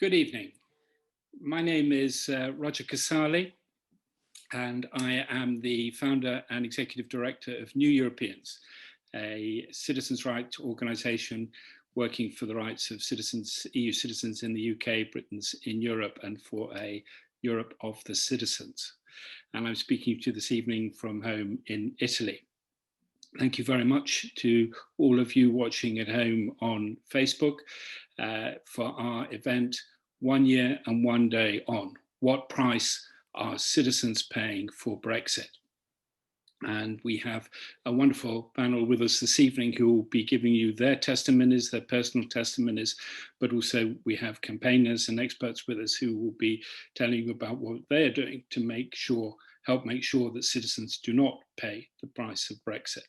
Good evening. My name is Roger Casali, and I am the founder and executive director of New Europeans, a citizens' rights organisation working for the rights of citizens, EU citizens in the UK, Britons in Europe, and for a Europe of the citizens. And I'm speaking to you this evening from home in Italy. Thank you very much to all of you watching at home on Facebook for our event, 1 year and 1 day on. What price are citizens paying for Brexit? And we have a wonderful panel with us this evening who will be giving you their testimonies, their personal testimonies, but also we have campaigners and experts with us who will be telling you about what they're doing to help make sure that citizens do not pay the price of Brexit.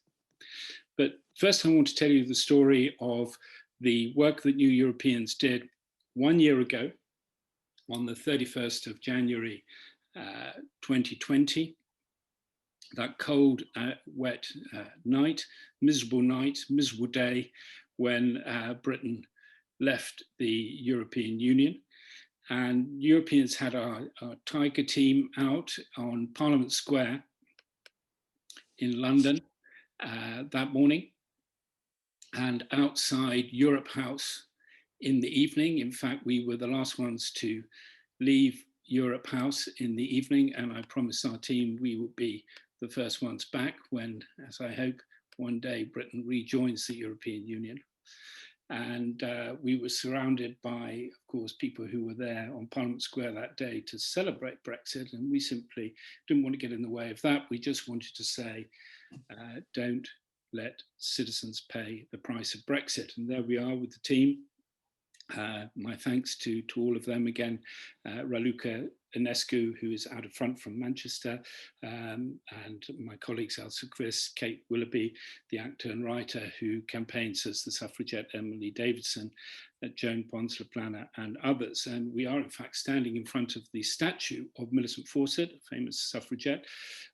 But first, I want to tell you the story of the work that New Europeans did 1 year ago on the 31st of January 2020. That cold, wet night, miserable day when Britain left the European Union. And Europeans had our Tiger team out on Parliament Square in London that morning, and outside Europe House in the evening. In fact, we were the last ones to leave Europe House in the evening, and I promised our team we would be the first ones back when, as I hope, one day Britain rejoins the European Union. And we were surrounded by, of course, people who were there on Parliament Square that day to celebrate Brexit, and we simply didn't want to get in the way of that. We just wanted to say, don't let citizens pay the price of Brexit. And there we are with the team. My thanks to all of them again, Raluca Enescu, who is out of front from Manchester, and my colleagues Elsa Chris, Kate Willoughby, the actor and writer who campaigns as the suffragette Emily Davidson, Joan Pons-LaPlana and others. And we are in fact standing in front of the statue of Millicent Fawcett, a famous suffragette,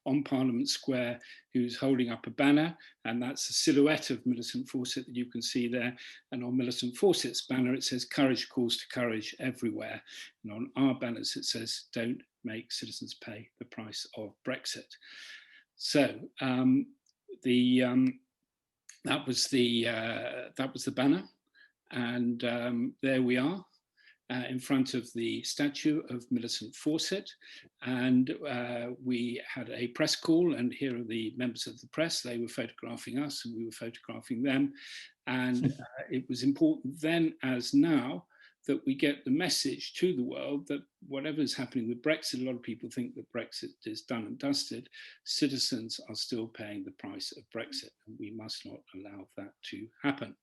on Parliament Square, who's holding up a banner, and that's a silhouette of Millicent Fawcett that you can see there. And on Millicent Fawcett's banner it says "Courage calls to courage everywhere," and on our banners it says "Don't make citizens pay the price of Brexit." So that was the banner. And there we are in front of the statue of Millicent Fawcett. And we had a press call, and here are the members of the press. They were photographing us and we were photographing them. And it was important then as now that we get the message to the world that whatever is happening with Brexit, a lot of people think that Brexit is done and dusted. Citizens are still paying the price of Brexit, and we must not allow that to happen.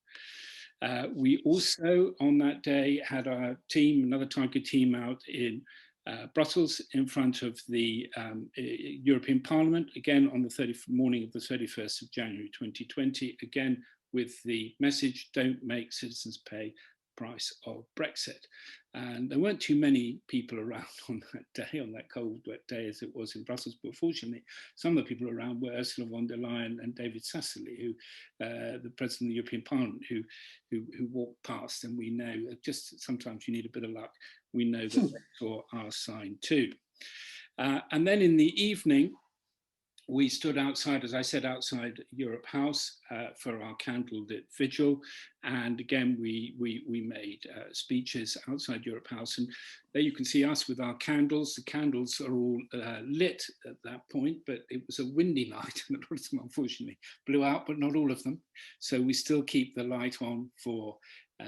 We also, on that day, had our team, another Tiger team out in Brussels in front of the European Parliament, again on the morning of the 31st of January 2020, again with the message, don't make citizens pay the price of Brexit. And there weren't too many people around on that day, on that cold, wet day as it was in Brussels, but fortunately, some of the people around were Ursula von der Leyen and David Sassoli, who, the President of the European Parliament, who walked past, and we know, just sometimes you need a bit of luck, we know that they saw our sign too. And then in the evening, we stood outside, as I said, outside Europe House for our candlelit vigil. And again, we made speeches outside Europe House. And there you can see us with our candles. The candles are all lit at that point, but it was a windy night and a lot of them unfortunately blew out, but not all of them. So we still keep the light on for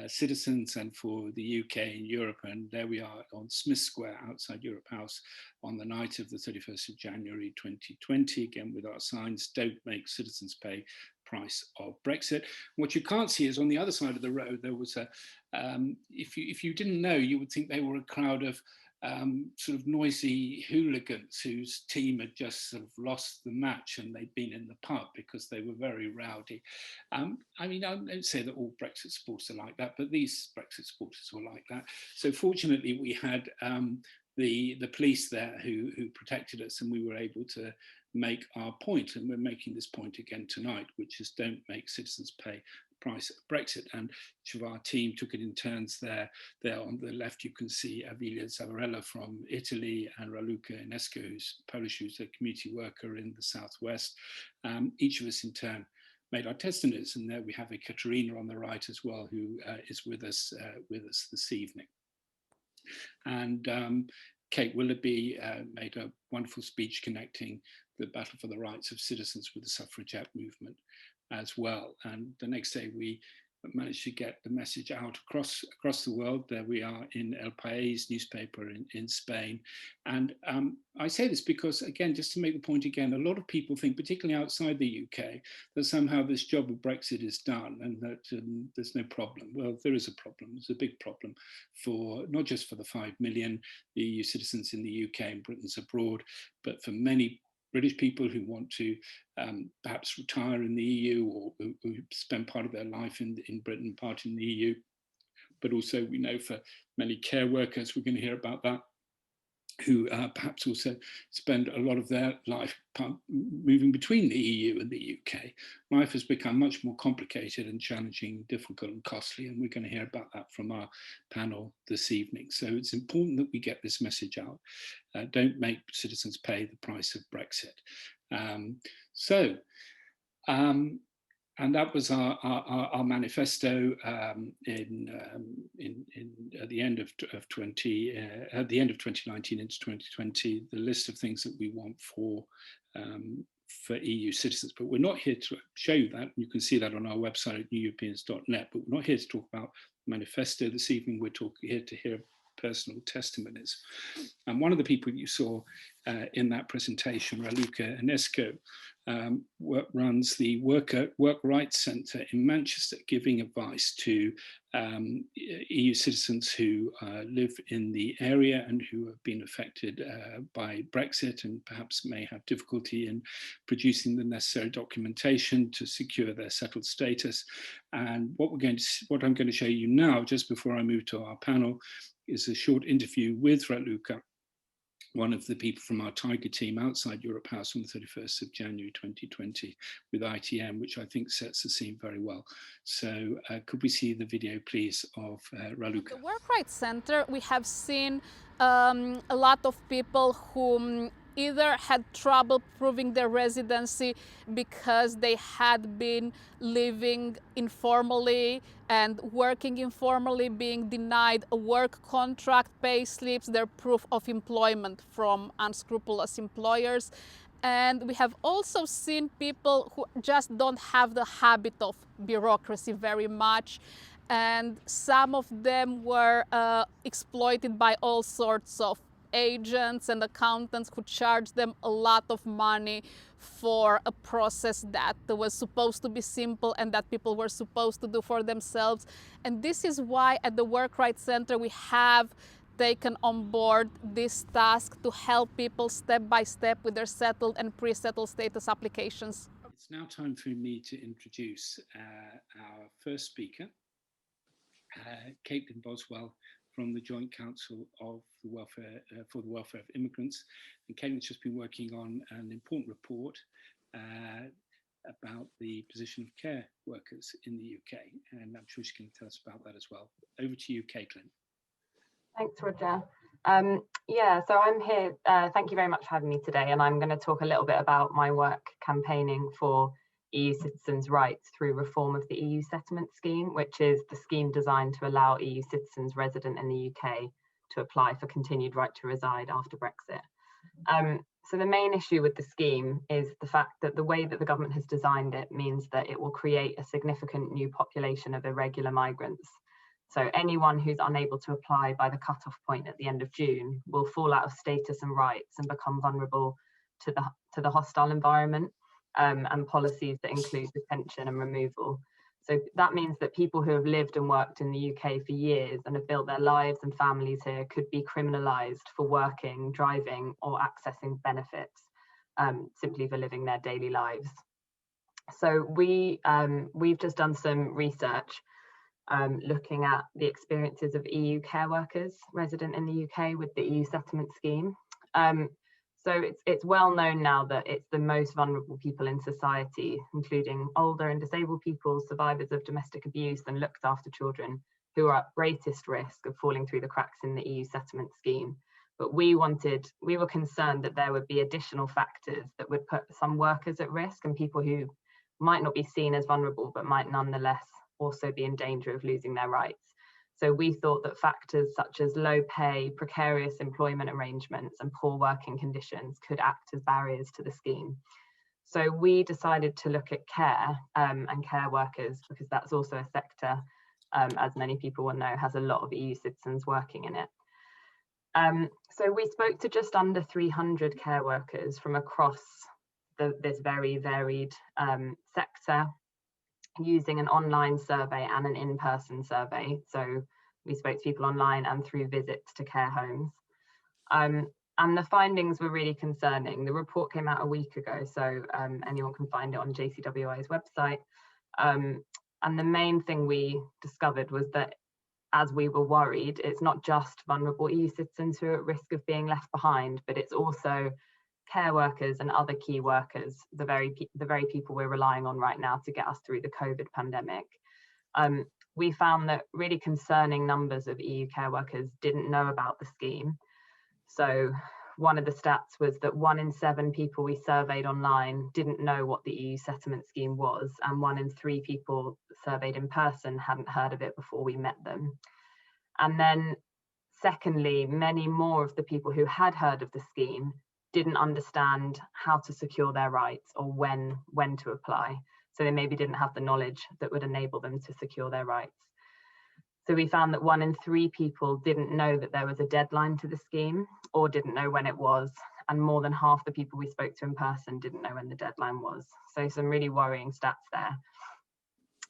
citizens and for the UK and Europe. And there we are on Smith Square outside Europe House on the night of the 31st of January 2020, again with our signs, don't make citizens pay price of Brexit. What you can't see is on the other side of the road, there was a, if you didn't know, you would think they were a crowd of sort of noisy hooligans whose team had just sort of lost the match and they'd been in the pub because they were very rowdy. I mean, I don't say that all Brexit supporters are like that, but these Brexit supporters were like that. So fortunately we had the police there who protected us, and we were able to make our point, and we're making this point again tonight, which is don't make citizens pay price of Brexit. And each of our team took it in turns there. There on the left, you can see Avilia Zavarella from Italy and Raluca Inesco, who's Polish, who's a community worker in the southwest. Each of us in turn made our testimonies, and there we have Ekaterina on the right as well, who is with us this evening. And Kate Willoughby made a wonderful speech connecting the battle for the rights of citizens with the suffragette movement as well. And the next day we managed to get the message out across the world. There we are in El País newspaper in Spain. And I say this because, again, just to make the point again, a lot of people think, particularly outside the UK, that somehow this job of Brexit is done and that there's no problem. Well, there is a problem. There's a big problem for not just for the 5 million EU citizens in the UK and Britons abroad, but for many British people who want to perhaps retire in the EU or who spend part of their life in Britain, part in the EU. But also we know for many care workers, we're going to hear about that, who perhaps also spend a lot of their life moving between the EU and the UK. Life has become much more complicated and challenging, difficult and costly, and we're going to hear about that from our panel this evening. So it's important that we get this message out. Don't make citizens pay the price of Brexit. And that was our manifesto at the end of 2019 into 2020. The list of things that we want for EU citizens, but we're not here to show you that. You can see that on our website at neweuropeans.net. But we're not here to talk about the manifesto this evening. We're here to hear personal testimonies. And one of the people you saw in that presentation, Raluca Inesco, runs the Work Rights Centre in Manchester, giving advice to EU citizens who live in the area and who have been affected by Brexit and perhaps may have difficulty in producing the necessary documentation to secure their settled status. And what I'm going to show you now, just before I move to our panel, is a short interview with Raluca, one of the people from our Tiger team outside Europe House on the 31st of January 2020 with ITM, which I think sets the scene very well. So could we see the video, please, of Raluca? The Work Rights Centre, we have seen a lot of people who either had trouble proving their residency because they had been living informally and working informally, being denied a work contract, pay slips, their proof of employment from unscrupulous employers. And we have also seen people who just don't have the habit of bureaucracy very much. And some of them were exploited by all sorts of agents and accountants who charged them a lot of money for a process that was supposed to be simple and that people were supposed to do for themselves. And this is why at the Work Rights Centre we have taken on board this task to help people step by step with their settled and pre-settled status applications. It's now time for me to introduce our first speaker, Caitlin Boswell, from the Joint Council of the Welfare for the Welfare of Immigrants. And Caitlin's just been working on an important report about the position of care workers in the UK. And I'm sure she can tell us about that as well. Over to you, Caitlin. Thanks, Roger. Yeah, so I'm here. Thank you very much for having me today. And I'm going to talk a little bit about my work campaigning for EU citizens' rights through reform of the EU settlement scheme, which is the scheme designed to allow EU citizens resident in the UK to apply for continued right to reside after Brexit. So the main issue with the scheme is the fact that the way that the government has designed it means that it will create a significant new population of irregular migrants. So anyone who's unable to apply by the cut-off point at the end of June will fall out of status and rights and become vulnerable to the hostile environment and policies that include detention and removal. So that means that people who have lived and worked in the UK for years and have built their lives and families here could be criminalised for working, driving or accessing benefits simply for living their daily lives. So we've just done some research looking at the experiences of EU care workers resident in the UK with the EU settlement scheme. So it's well known now that it's the most vulnerable people in society, including older and disabled people, survivors of domestic abuse and looked after children, who are at greatest risk of falling through the cracks in the EU settlement scheme. But we were concerned that there would be additional factors that would put some workers at risk and people who might not be seen as vulnerable, but might nonetheless also be in danger of losing their rights. So we thought that factors such as low pay, precarious employment arrangements, and poor working conditions could act as barriers to the scheme. So we decided to look at care and care workers, because that's also a sector, as many people will know, has a lot of EU citizens working in it. So we spoke to just under 300 care workers from across this very varied sector, using an online survey and an in-person survey. So we spoke to people online and through visits to care homes. And the findings were really concerning. The report came out a week ago, so anyone can find it on JCWI's website. And the main thing we discovered was that, as we were worried, it's not just vulnerable EU citizens who are at risk of being left behind, but it's also care workers and other key workers, the very people we're relying on right now to get us through the COVID pandemic. We found that really concerning numbers of EU care workers didn't know about the scheme. So one of the stats was that 1 in 7 people we surveyed online didn't know what the EU settlement scheme was, and 1 in 3 people surveyed in person hadn't heard of it before we met them. And then secondly, many more of the people who had heard of the scheme didn't understand how to secure their rights or when to apply. So they maybe didn't have the knowledge that would enable them to secure their rights. So we found that 1 in 3 people didn't know that there was a deadline to the scheme or didn't know when it was. And more than half the people we spoke to in person didn't know when the deadline was. So some really worrying stats there.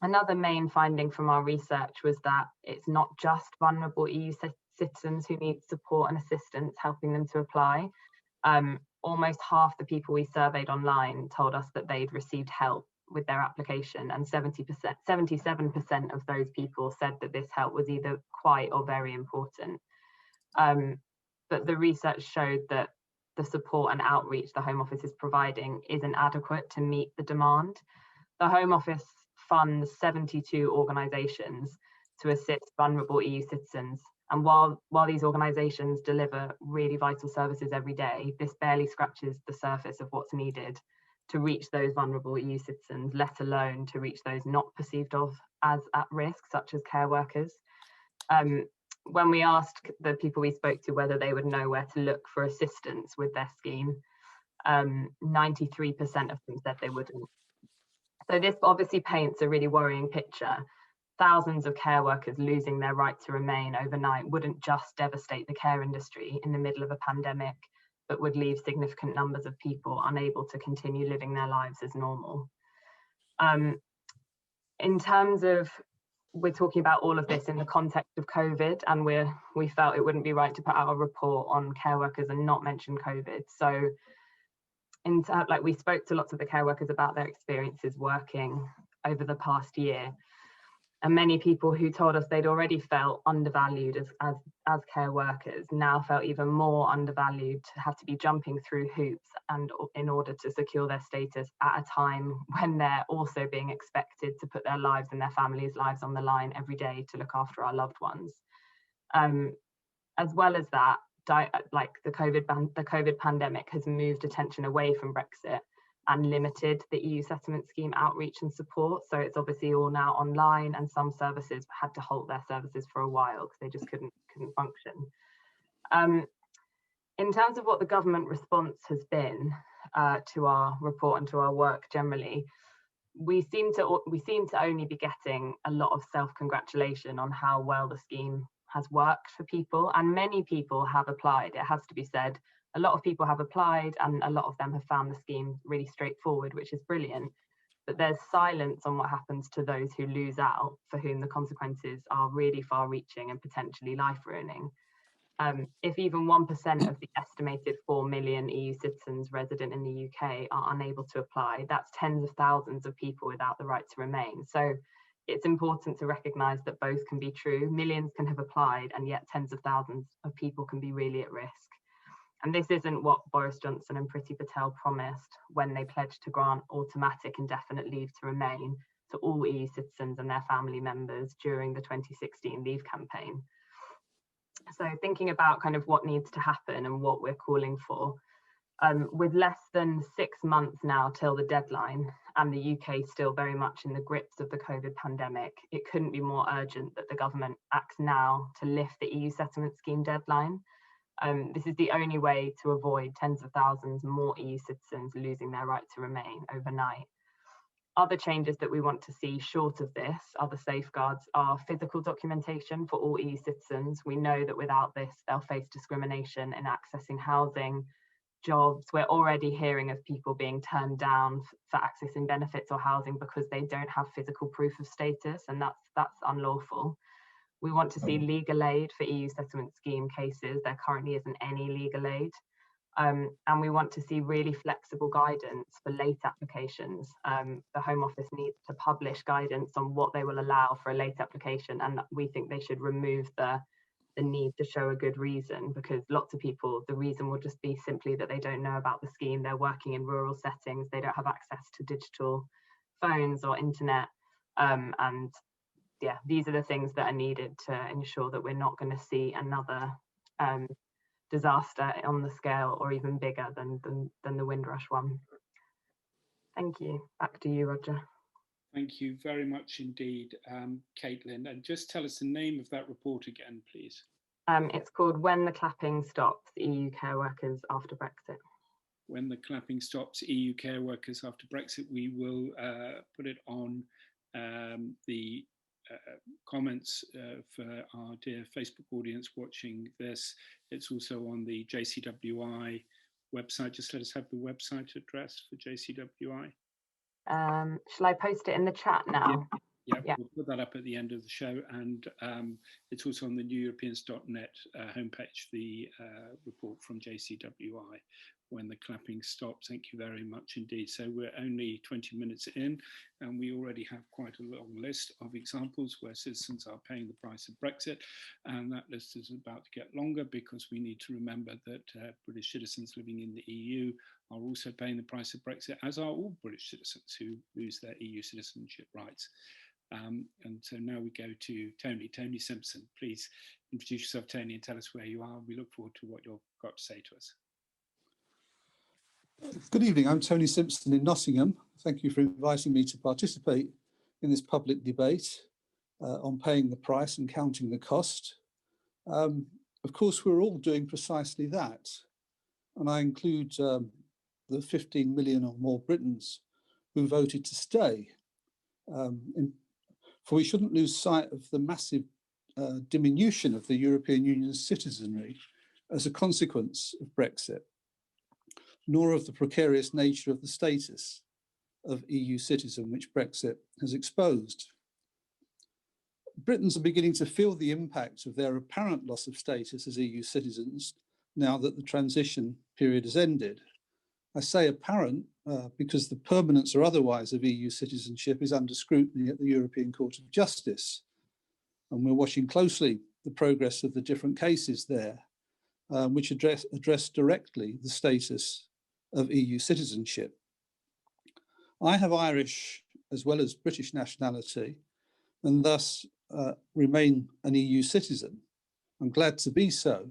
Another main finding from our research was that it's not just vulnerable EU citizens who need support and assistance helping them to apply. Almost half the people we surveyed online told us that they'd received help with their application, and 77% of those people said that this help was either quite or very important. But the research showed that the support and outreach the Home Office is providing isn't adequate to meet the demand. The Home Office funds 72 organisations to assist vulnerable EU citizens. And while these organisations deliver really vital services every day, this barely scratches the surface of what's needed to reach those vulnerable EU citizens, let alone to reach those not perceived of as at risk, such as care workers. When we asked the people we spoke to whether they would know where to look for assistance with their scheme, 93% of them said they wouldn't. So this obviously paints a really worrying picture. Thousands of care workers losing their right to remain overnight wouldn't just devastate the care industry in the middle of a pandemic, but would leave significant numbers of people unable to continue living their lives as normal. In terms of, we're talking about all of this in the context of COVID, and we felt it wouldn't be right to put out a report on care workers and not mention COVID. So we spoke to lots of the care workers about their experiences working over the past year. And many people who told us they'd already felt undervalued as care workers now felt even more undervalued to have to be jumping through hoops and in order to secure their status at a time when they're also being expected to put their lives and their families' lives on the line every day to look after our loved ones. As well as that, the COVID pandemic has moved attention away from Brexit and limited the EU settlement scheme outreach and support. So it's obviously all now online, and some services had to halt their services for a while because they just couldn't function. In terms of what the government response has been to our report and to our work generally, we seem to only be getting a lot of self-congratulation on how well the scheme has worked for people, and many people have applied. It has to be said, a lot of people have applied and a lot of them have found the scheme really straightforward, which is brilliant. But there's silence on what happens to those who lose out, for whom the consequences are really far-reaching and potentially life-ruining. If even 1% of the estimated 4 million EU citizens resident in the UK are unable to apply, that's tens of thousands of people without the right to remain. So it's important to recognise that both can be true. Millions can have applied, and yet tens of thousands of people can be really at risk. And this isn't what Boris Johnson and Priti Patel promised when they pledged to grant automatic indefinite leave to remain to all EU citizens and their family members during the 2016 Leave campaign. So thinking about kind of what needs to happen and what we're calling for, with less than 6 months now till the deadline and the UK still very much in the grips of the COVID pandemic, it couldn't be more urgent that the government acts now to lift the EU settlement scheme deadline. This is the only way to avoid tens of thousands more EU citizens losing their right to remain overnight. Other changes that we want to see short of this, other safeguards, are physical documentation for all EU citizens. We know that without this, they'll face discrimination in accessing housing, jobs. We're already hearing of people being turned down for accessing benefits or housing because they don't have physical proof of status, and that's unlawful. We want to see legal aid for EU settlement scheme cases. There currently isn't any legal aid. And we want to see really flexible guidance for late applications. The Home Office needs to publish guidance on what they will allow for a late application, and we think they should remove the need to show a good reason, because lots of people, the reason will just be simply that they don't know about the scheme, they're working in rural settings, they don't have access to digital phones or internet, and yeah, these are the things that are needed to ensure that we're not going to see another disaster on the scale or even bigger than the Windrush one. Thank you. Back to you, Roger. Thank you very much indeed, Caitlin. And just tell us the name of that report again, please. It's called When the Clapping Stops, EU Care Workers After Brexit. When the Clapping Stops, EU Care Workers After Brexit. We will put it on the comments for our dear Facebook audience watching this. It's also on the JCWI website. Just let us have the website address for JCWI. Shall I post it in the chat now? Yeah, we'll put that up at the end of the show, and it's also on the neweuropeans.net homepage, the report from JCWI, When the Clapping Stops. Thank you very much indeed. So we're only 20 minutes in, and we already have quite a long list of examples where citizens are paying the price of Brexit, and that list is about to get longer because we need to remember that British citizens living in the EU are also paying the price of Brexit, as are all British citizens who lose their EU citizenship rights. And so now we go to Tony Simpson. Please introduce yourself, Tony, and tell us where you are. We look forward to what you've got to say to us. Good evening, I'm Tony Simpson in Nottingham. Thank you for inviting me to participate in this public debate on paying the price and counting the cost. Of course, we're all doing precisely that. And I include the 15 million or more Britons who voted to stay. For we shouldn't lose sight of the massive diminution of the European Union's citizenry as a consequence of Brexit, nor of the precarious nature of the status of EU citizen which Brexit has exposed. Britons are beginning to feel the impact of their apparent loss of status as EU citizens now that the transition period has ended. I say apparent because the permanence or otherwise of EU citizenship is under scrutiny at the European Court of Justice. And we're watching closely the progress of the different cases there, which address directly the status of EU citizenship. I have Irish as well as British nationality, and thus remain an EU citizen. I'm glad to be so.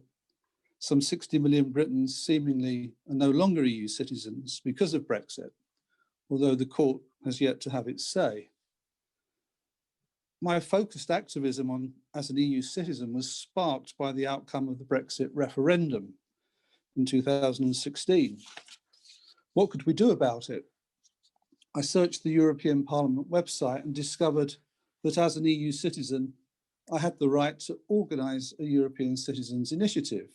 Some 60 million Britons seemingly are no longer EU citizens because of Brexit, although the court has yet to have its say. My focused activism as an EU citizen was sparked by the outcome of the Brexit referendum in 2016. What could we do about it? I searched the European Parliament website and discovered that as an EU citizen, I had the right to organise a European Citizens Initiative.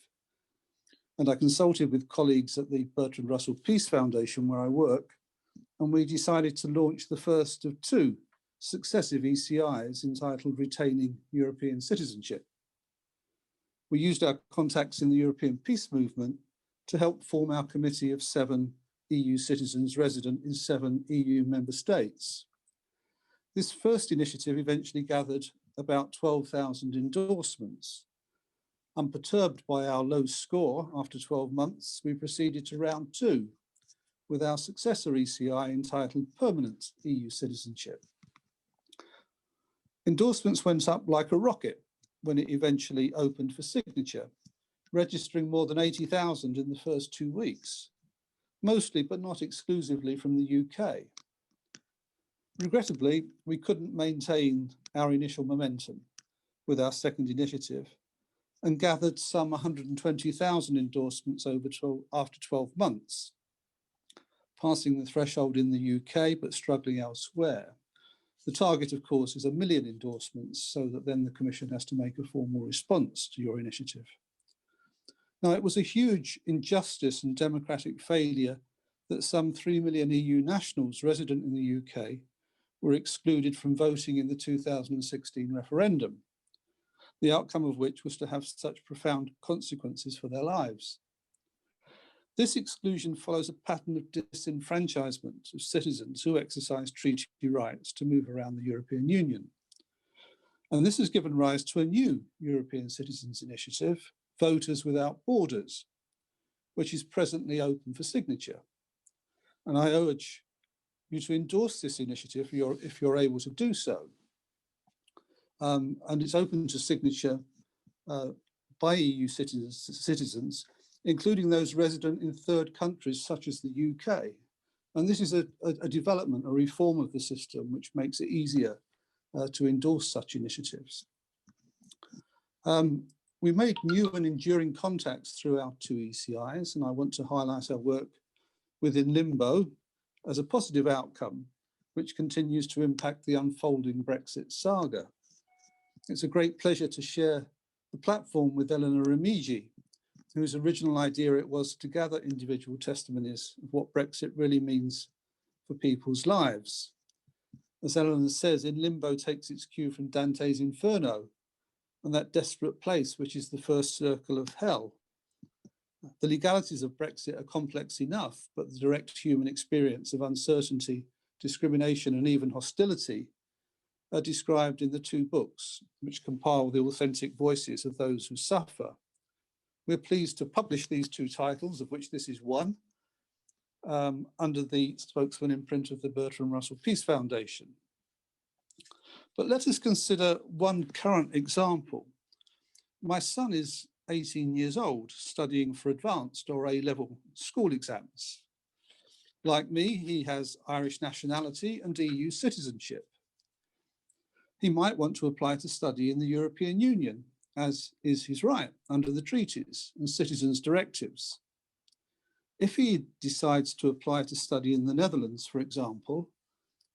And I consulted with colleagues at the Bertrand Russell Peace Foundation where I work, and we decided to launch the first of two successive ECIs entitled Retaining European Citizenship. We used our contacts in the European peace movement to help form our committee of 7 EU citizens resident in 7 EU member states. This first initiative eventually gathered about 12,000 endorsements. Unperturbed by our low score after 12 months, we proceeded to round 2 with our successor ECI entitled Permanent EU Citizenship. Endorsements went up like a rocket when it eventually opened for signature, registering more than 80,000 in the first 2 weeks, mostly but not exclusively from the UK. Regrettably, we couldn't maintain our initial momentum with our second initiative and gathered some 120,000 endorsements after 12 months, passing the threshold in the UK but struggling elsewhere. The target, of course, is 1 million endorsements, so that then the Commission has to make a formal response to your initiative. Now, it was a huge injustice and democratic failure that some 3 million EU nationals resident in the UK were excluded from voting in the 2016 referendum, the outcome of which was to have such profound consequences for their lives. This exclusion follows a pattern of disenfranchisement of citizens who exercise treaty rights to move around the European Union. And this has given rise to a new European Citizens Initiative, Voters Without Borders, which is presently open for signature. And I urge you to endorse this initiative if you're able to do so. And it's open to signature by EU citizens, including those resident in third countries such as the UK. And this is a development, a reform of the system, which makes it easier to endorse such initiatives. We made new and enduring contacts through our 2 ECIs, and I want to highlight our work within Limbo as a positive outcome, which continues to impact the unfolding Brexit saga. It's a great pleasure to share the platform with Elena Remigi, whose original idea it was to gather individual testimonies of what Brexit really means for people's lives. As Elena says, in Limbo takes its cue from Dante's Inferno, and that desperate place which is the first circle of hell. The legalities of Brexit are complex enough, but the direct human experience of uncertainty, discrimination, and even hostility are described in the 2 books, which compile the authentic voices of those who suffer. We're pleased to publish these 2 titles, of which this is one, under the spokesman imprint of the Bertrand Russell Peace Foundation. But let us consider one current example. My son is 18 years old, studying for advanced or A-level school exams. Like me, he has Irish nationality and EU citizenship. He might want to apply to study in the European Union, as is his right under the treaties and citizens' directives. If he decides to apply to study in the Netherlands, for example,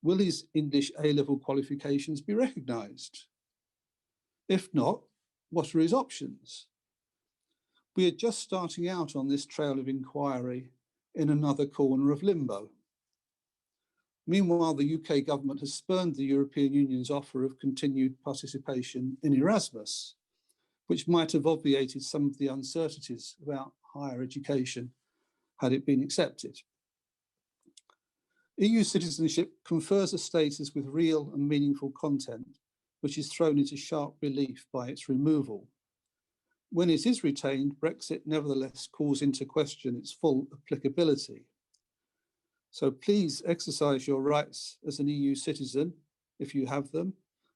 will his English A-level qualifications be recognised? If not, what are his options? We are just starting out on this trail of inquiry in another corner of limbo. Meanwhile, the UK government has spurned the European Union's offer of continued participation in Erasmus, which might have obviated some of the uncertainties about higher education had it been accepted. EU citizenship confers a status with real and meaningful content, which is thrown into sharp relief by its removal. When it is retained, Brexit nevertheless calls into question its full applicability. So please exercise your rights as an EU citizen, if you have them.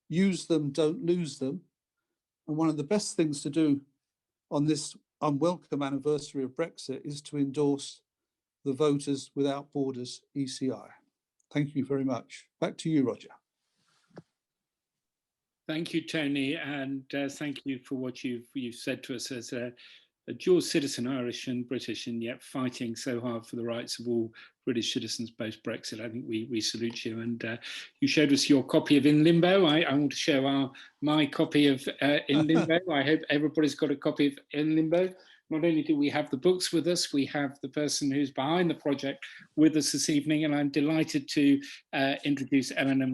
Use them, don't lose them. And one of the best things to do on this unwelcome anniversary of Brexit is to endorse the Voters Without Borders ECI. Thank you very much. Back to you, Roger. Thank you, Tony, and thank you for what you've said to us as a dual citizen, Irish and British, and yet fighting so hard for the rights of all British citizens post-Brexit. I think we salute you. And you showed us your copy of In Limbo. I want to show my copy of In Limbo. I hope everybody's got a copy of In Limbo. Not only do we have the books with us, we have the person who's behind the project with us this evening, and I'm delighted to introduce Elena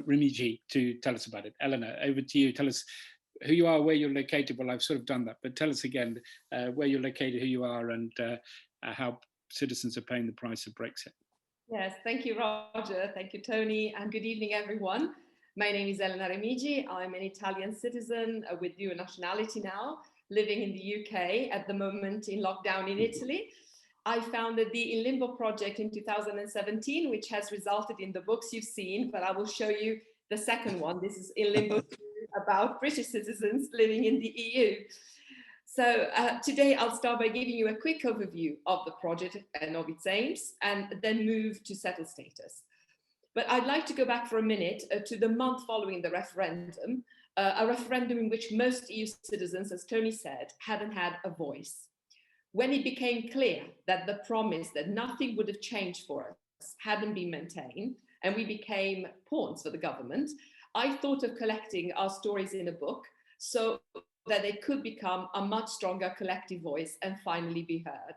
Remigi to tell us about it. Elena, over to you. Tell us who you are, where you're located. Well, I've sort of done that, but tell us again where you're located, who you are, and how citizens are paying the price of Brexit. Yes, thank you, Roger. Thank you, Tony, and good evening, everyone. My name is Elena Remigi. I'm an Italian citizen with dual nationality now. living in the UK at the moment in lockdown in Italy. I founded the Limbo Project in 2017, which has resulted in the books you've seen, but I will show you the second one. This is In Limbo about British citizens living in the EU. So today I'll start by giving you a quick overview of the project and of its aims, and then move to settled status. But I'd like to go back for a minute to the month following the referendum, a referendum in which most EU citizens, as Tony said, hadn't had a voice. When it became clear that the promise that nothing would have changed for us hadn't been maintained, and we became pawns for the government, I thought of collecting our stories in a book so that they could become a much stronger collective voice and finally be heard.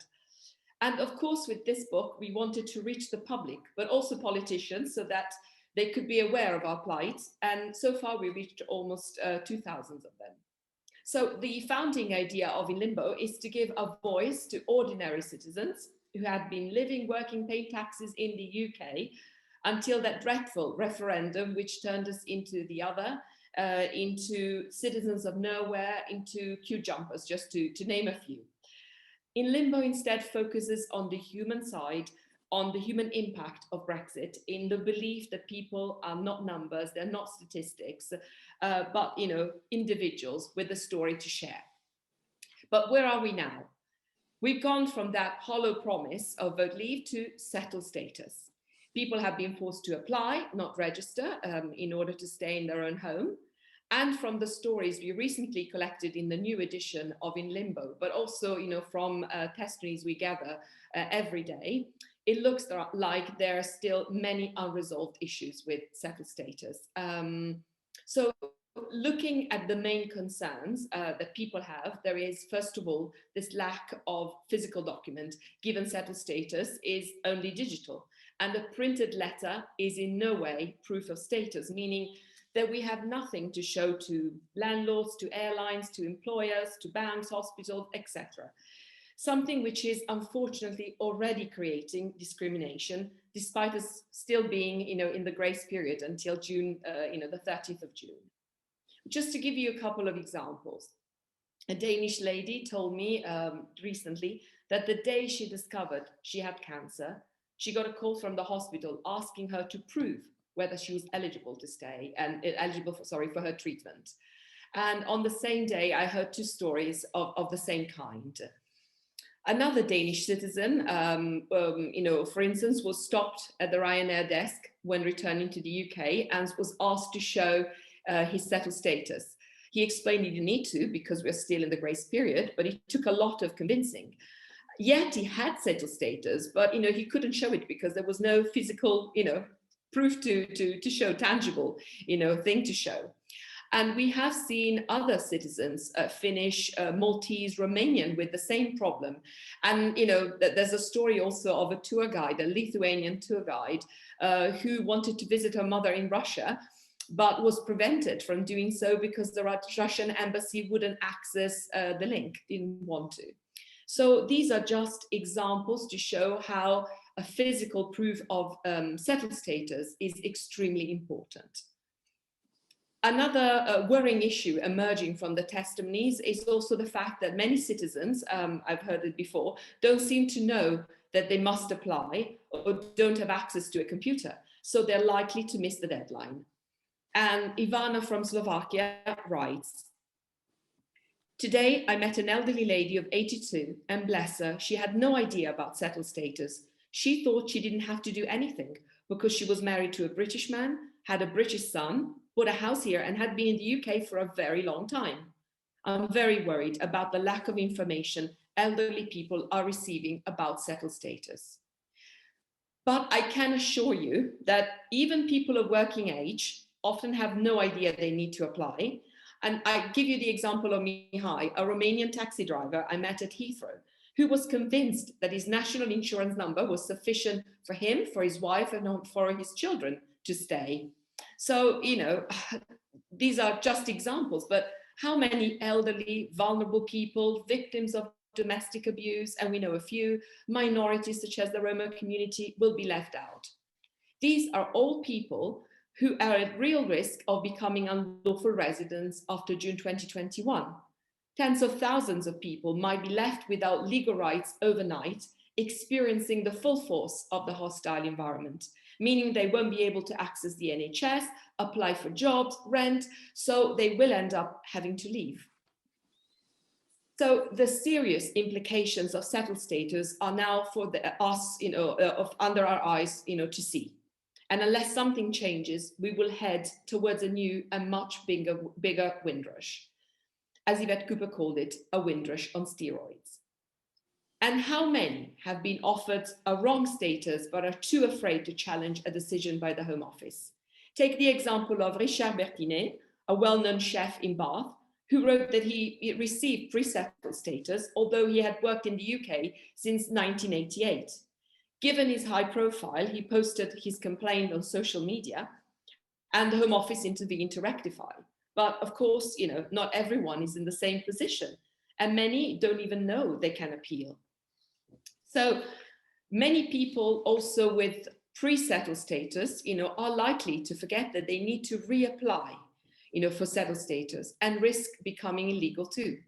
And of course, with this book, we wanted to reach the public, but also politicians, so that they could be aware of our plight. And so far, we reached almost 2,000 of them. So the founding idea of In Limbo is to give a voice to ordinary citizens who had been living, working, paying taxes in the UK until that dreadful referendum, which turned us into the other, into citizens of nowhere, into queue jumpers, just to name a few. In Limbo instead focuses on the human side, on the human impact of Brexit, in the belief that people are not numbers, they're not statistics, but individuals with a story to share. But where are we now? We've gone from that hollow promise of vote leave to settled status. People have been forced to apply, not register, in order to stay in their own home. And from the stories we recently collected in the new edition of In Limbo, but also from testimonies we gather every day, it looks like there are still many unresolved issues with settled status. So looking at the main concerns that people have, there is, first of all, this lack of physical document, given settled status is only digital. And a printed letter is in no way proof of status, meaning that we have nothing to show to landlords, to airlines, to employers, to banks, hospitals, etc. Something which is unfortunately already creating discrimination, despite us still being, in the grace period until June, the 30th of June. Just to give you a couple of examples, a Danish lady told me recently that the day she discovered she had cancer, she got a call from the hospital asking her to prove whether she was eligible to stay and for her treatment. And on the same day, I heard two stories of the same kind. Another Danish citizen, for instance, was stopped at the Ryanair desk when returning to the UK and was asked to show his settled status. He explained he didn't need to because we're still in the grace period, but it took a lot of convincing. Yet he had settled status, but he couldn't show it because there was no physical, proof to show, tangible, thing to show. And we have seen other citizens, Finnish, Maltese, Romanian, with the same problem. And there's a story also of a tour guide, a Lithuanian tour guide, who wanted to visit her mother in Russia, but was prevented from doing so because the Russian embassy wouldn't access the link, didn't want to. So these are just examples to show how a physical proof of settled status is extremely important. Another worrying issue emerging from the testimonies is also the fact that many citizens, I've heard it before, don't seem to know that they must apply or don't have access to a computer, so they're likely to miss the deadline. And Ivana from Slovakia writes, "Today I met an elderly lady of 82, and bless her, she had no idea about settled status. She thought she didn't have to do anything because she was married to a British man, had a British son, bought a house here and had been in the UK for a very long time. I'm very worried about the lack of information elderly people are receiving about settled status. But I can assure you that even people of working age often have no idea they need to apply. And I give you the example of Mihai, a Romanian taxi driver I met at Heathrow, who was convinced that his national insurance number was sufficient for him, for his wife, and for his children to stay. So, these are just examples, but how many elderly, vulnerable people, victims of domestic abuse, and we know a few, minorities such as the Roma community, will be left out? These are all people who are at real risk of becoming unlawful residents after June 2021. Tens of thousands of people might be left without legal rights overnight, experiencing the full force of the hostile environment, meaning they won't be able to access the NHS, apply for jobs, rent, so they will end up having to leave. So the serious implications of settled status are now for us, under our eyes, to see. And unless something changes, we will head towards a new and much bigger windrush. As Yvette Cooper called it, a windrush on steroids. And how many have been offered a wrong status but are too afraid to challenge a decision by the Home Office? Take the example of Richard Bertinet, a well-known chef in Bath, who wrote that he received pre-settled status, although he had worked in the UK since 1988. Given his high profile, he posted his complaint on social media, and the Home Office intervened to rectify. But of course, not everyone is in the same position, and many don't even know they can appeal. So many people also with pre-settled status, are likely to forget that they need to reapply, for settled status and risk becoming illegal too.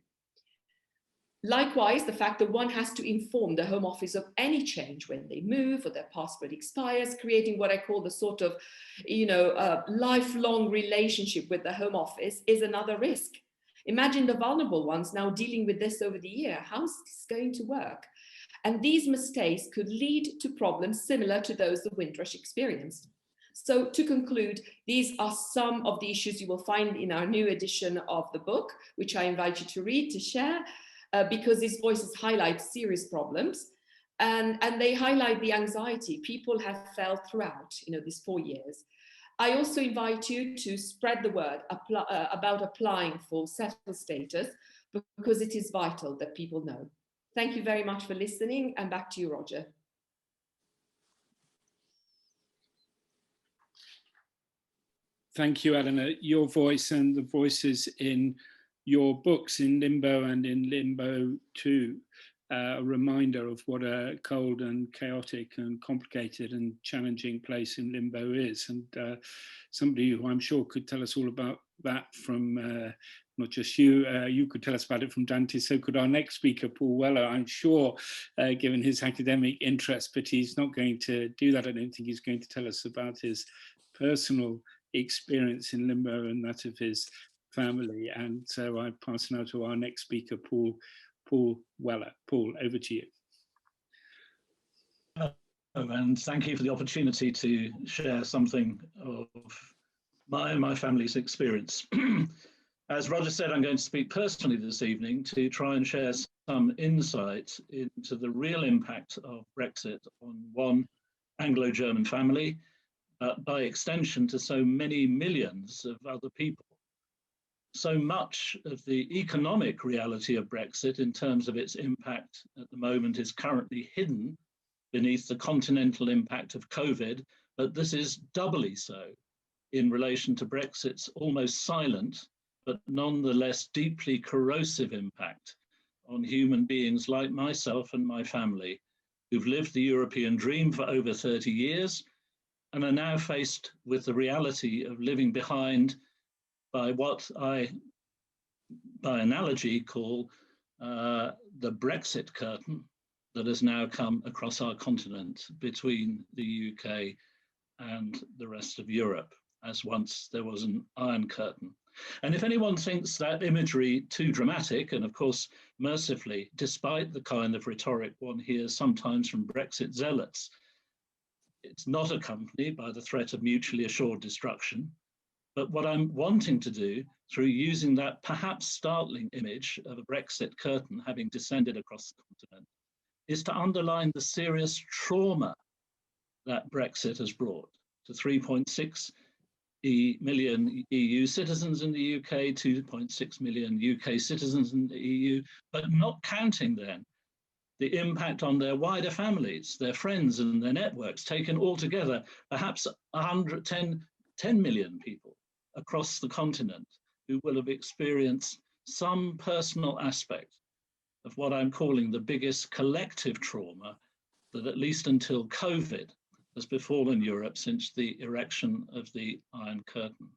Likewise, the fact that one has to inform the Home Office of any change when they move or their passport expires, creating what I call the sort of, lifelong relationship with the Home Office is another risk. Imagine the vulnerable ones now dealing with this over the year. How's this going to work? And these mistakes could lead to problems similar to those the Windrush experienced. So to conclude, these are some of the issues you will find in our new edition of the book, which I invite you to read, to share, because these voices highlight serious problems and they highlight the anxiety people have felt throughout these 4 years. I also invite you to spread the word about applying for settled status, because it is vital that people know. Thank you very much for listening, and back to you, Roger. Thank you, Eleanor. Your voice and the voices in your books, in Limbo and in Limbo 2, a reminder of what a cold and chaotic and complicated and challenging place in Limbo is. And somebody who I'm sure could tell us all about that from not just you, you could tell us about it from Dante, so could our next speaker, Paul Weller, I'm sure, given his academic interest, but he's not going to do that. I don't think he's going to tell us about his personal experience in Limbo and that of his family. And so I pass now to our next speaker, Paul Weller. Paul, over to you. And thank you for the opportunity to share something of my family's experience. As Roger said, I'm going to speak personally this evening to try and share some insight into the real impact of Brexit on one Anglo-German family, by extension to so many millions of other people. So much of the economic reality of Brexit in terms of its impact at the moment is currently hidden beneath the continental impact of COVID, but this is doubly so in relation to Brexit's almost silent, but nonetheless deeply corrosive impact on human beings like myself and my family, who've lived the European dream for over 30 years and are now faced with the reality of living behind by what I, by analogy, call the Brexit curtain that has now come across our continent between the UK and the rest of Europe, as once there was an Iron Curtain. And if anyone thinks that imagery too dramatic, and of course, mercifully, despite the kind of rhetoric one hears sometimes from Brexit zealots, it's not accompanied by the threat of mutually assured destruction. But what I'm wanting to do, through using that perhaps startling image of a Brexit curtain having descended across the continent, is to underline the serious trauma that Brexit has brought to 3.6 million EU citizens in the UK, 2.6 million UK citizens in the EU, but not counting then the impact on their wider families, their friends and their networks, taken all together, perhaps 10 million people across the continent who will have experienced some personal aspect of what I'm calling the biggest collective trauma that, at least until COVID, has befallen Europe since the erection of the Iron Curtain.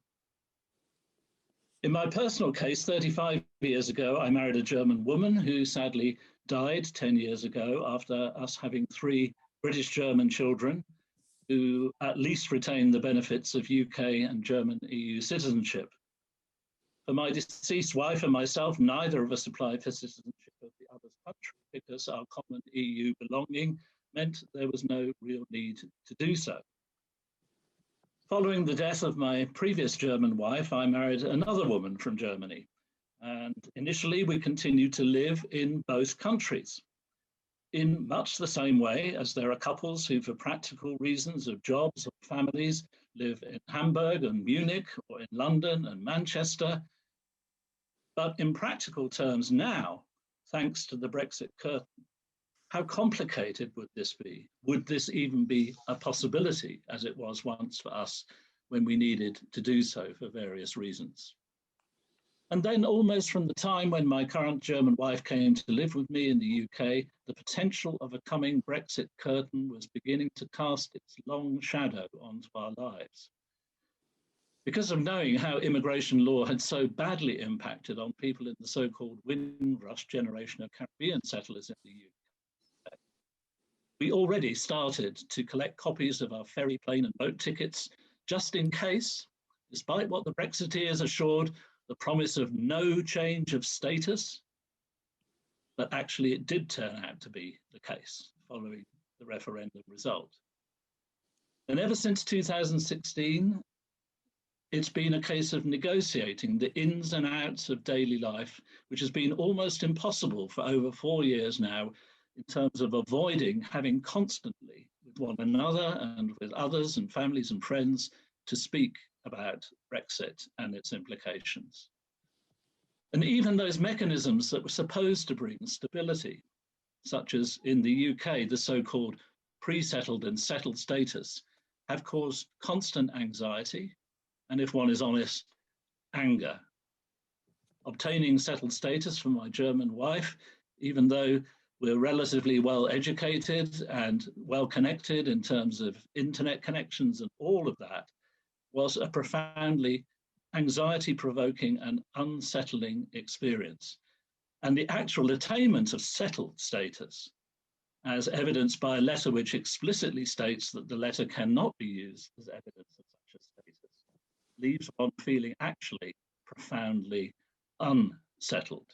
In my personal case, 35 years ago, I married a German woman who sadly died 10 years ago after us having 3 British-German children who at least retained the benefits of UK and German EU citizenship. For my deceased wife and myself, neither of us applied for citizenship of the other's country because our common EU belonging meant there was no real need to do so. Following the death of my previous German wife, I married another woman from Germany. And initially, we continued to live in both countries in much the same way as there are couples who, for practical reasons of jobs or families, live in Hamburg and Munich or in London and Manchester. But in practical terms now, thanks to the Brexit curtain, how complicated would this be? Would this even be a possibility as it was once for us when we needed to do so for various reasons? And then almost from the time when my current German wife came to live with me in the UK, the potential of a coming Brexit curtain was beginning to cast its long shadow onto our lives. Because of knowing how immigration law had so badly impacted on people in the so-called Windrush generation of Caribbean settlers in the UK, we already started to collect copies of our ferry, plane and boat tickets, just in case, despite what the Brexiteers assured, the promise of no change of status, but actually it did turn out to be the case following the referendum result. And ever since 2016, it's been a case of negotiating the ins and outs of daily life, which has been almost impossible for over 4 years now in terms of avoiding having constantly with one another and with others and families and friends to speak about Brexit and its implications. And even those mechanisms that were supposed to bring stability, such as in the UK, the so-called pre-settled and settled status, have caused constant anxiety, and if one is honest, anger. Obtaining settled status for my German wife, even though we're relatively well educated and well connected in terms of internet connections and all of that, was a profoundly anxiety-provoking and unsettling experience. And the actual attainment of settled status, as evidenced by a letter which explicitly states that the letter cannot be used as evidence of such a status, leaves one feeling actually profoundly unsettled.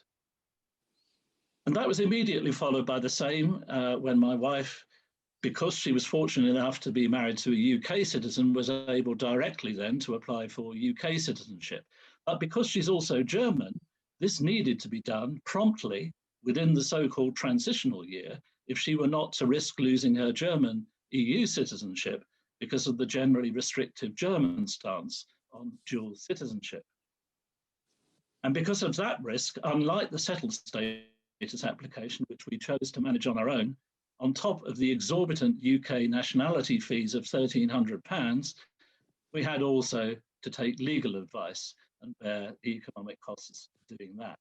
And that was immediately followed by the same when my wife, because she was fortunate enough to be married to a UK citizen, was able directly then to apply for UK citizenship. But because she's also German, this needed to be done promptly within the so-called transitional year if she were not to risk losing her German EU citizenship because of the generally restrictive German stance on dual citizenship. And because of that risk, unlike the settled status application, which we chose to manage on our own, on top of the exorbitant UK nationality fees of £1,300, we had also to take legal advice and bear the economic costs of doing that.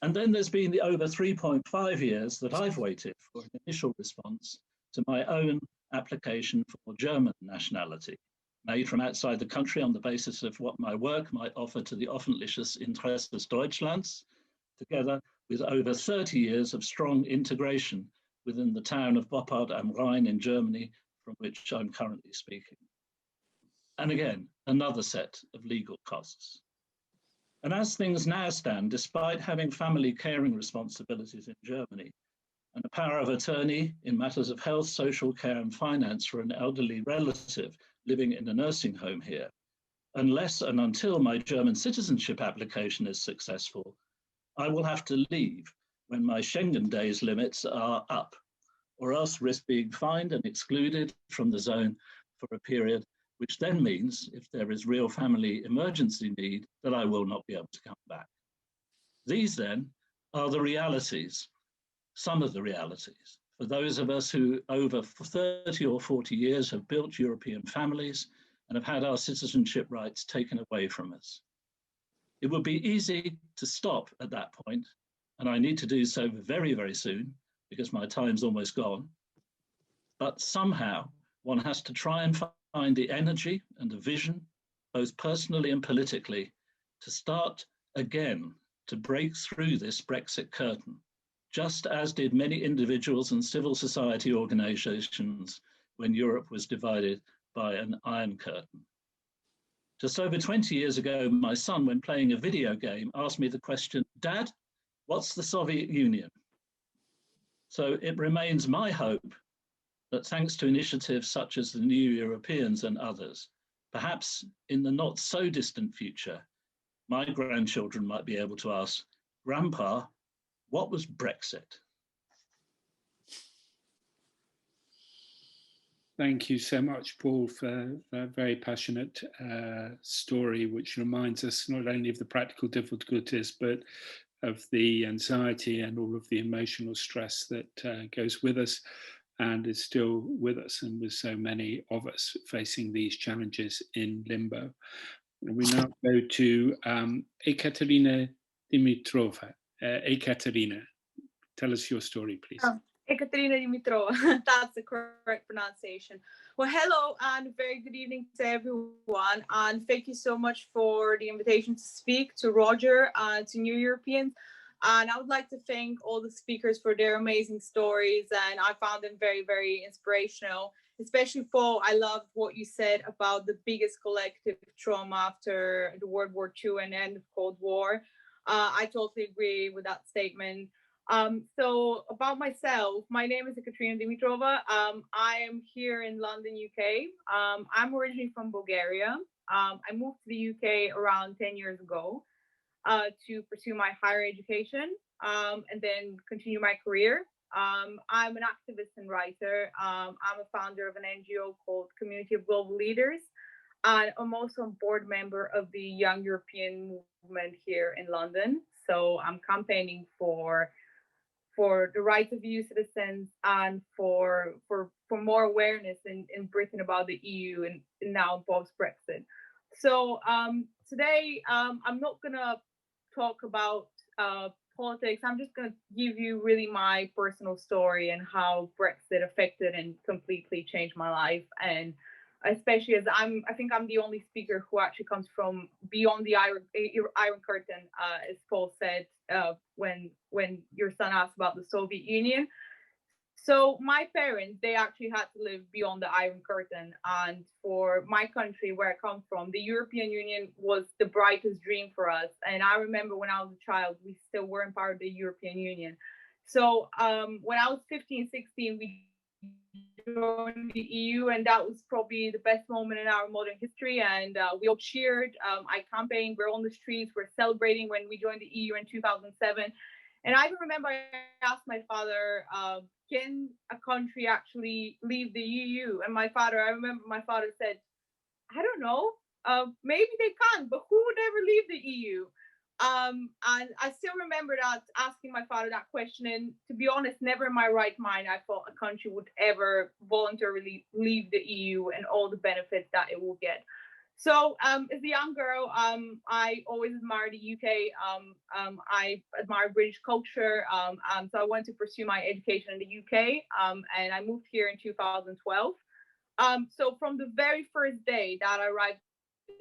And then there's been the over 3.5 years that I've waited for an initial response to my own application for German nationality, made from outside the country on the basis of what my work might offer to the öffentliches Interesse Deutschlands, together with over 30 years of strong integration within the town of Boppard am Rhein in Germany, from which I'm currently speaking. And again, another set of legal costs. And as things now stand, despite having family caring responsibilities in Germany and a power of attorney in matters of health, social care and finance for an elderly relative living in a nursing home here, unless and until my German citizenship application is successful, I will have to leave when my Schengen days limits are up, or else risk being fined and excluded from the zone for a period, which then means, if there is real family emergency need, that I will not be able to come back. These then are the realities, some of the realities, for those of us who over 30 or 40 years have built European families and have had our citizenship rights taken away from us. It would be easy to stop at that point, and I need to do so very, very soon because my time's almost gone. But somehow one has to try and find the energy and the vision, both personally and politically, to start again, to break through this Brexit curtain, just as did many individuals and civil society organizations when Europe was divided by an Iron Curtain. Just over 20 years ago, my son, when playing a video game, asked me the question, "Dad, what's the Soviet Union?" So it remains my hope that thanks to initiatives such as the New Europeans and others, perhaps in the not so distant future, my grandchildren might be able to ask, "Grandpa, what was Brexit?" Thank you so much, Paul, for a very passionate story, which reminds us not only of the practical difficulties, but of the anxiety and all of the emotional stress that goes with us and is still with us, and with so many of us facing these challenges in limbo. We now go to Ekaterina Dimitrova. Ekaterina, tell us your story, please. Ekaterina Dimitrova, that's the correct pronunciation. Well, hello and very good evening to everyone. And thank you so much for the invitation to speak to Roger and to New Europeans. And I would like to thank all the speakers for their amazing stories. And I found them very, very inspirational, especially Paul. I loved what you said about the biggest collective trauma after the World War II and end of Cold War. I totally agree with that statement. So about myself, my name is Ekaterina Dimitrova. I am here in London, UK. I'm originally from Bulgaria. I moved to the UK around 10 years ago to pursue my higher education and then continue my career. I'm an activist and writer. I'm a founder of an NGO called Community of Global Leaders. And I'm also a board member of the Young European movement here in London. So I'm campaigning for the rights of EU citizens and for more awareness in Britain about the EU and now post-Brexit. So today I'm not gonna talk about politics. I'm just gonna give you really my personal story and how Brexit affected and completely changed my life. And especially as I think I'm the only speaker who actually comes from beyond the Iron Curtain, as Paul said when your son asked about the Soviet Union. So my parents, they actually had to live beyond the Iron Curtain. And for my country, where I come from, the European Union was the brightest dream for us. And I remember when I was a child, we still weren't part of the European Union. So when I was 15, 16, we joined the EU, and that was probably the best moment in our modern history. And we all cheered. I campaigned. We're on the streets. We're celebrating when we joined the EU in 2007. And I remember I asked my father, can a country actually leave the EU? And I remember my father said, I don't know. Maybe they can, but who would ever leave the EU? And I still remember that asking my father that question. And to be honest, never in my right mind, I thought a country would ever voluntarily leave the EU and all the benefits that it will get. So as a young girl, I always admired the UK. I admire British culture. So I wanted to pursue my education in the UK. And I moved here in 2012. So from the very first day that I arrived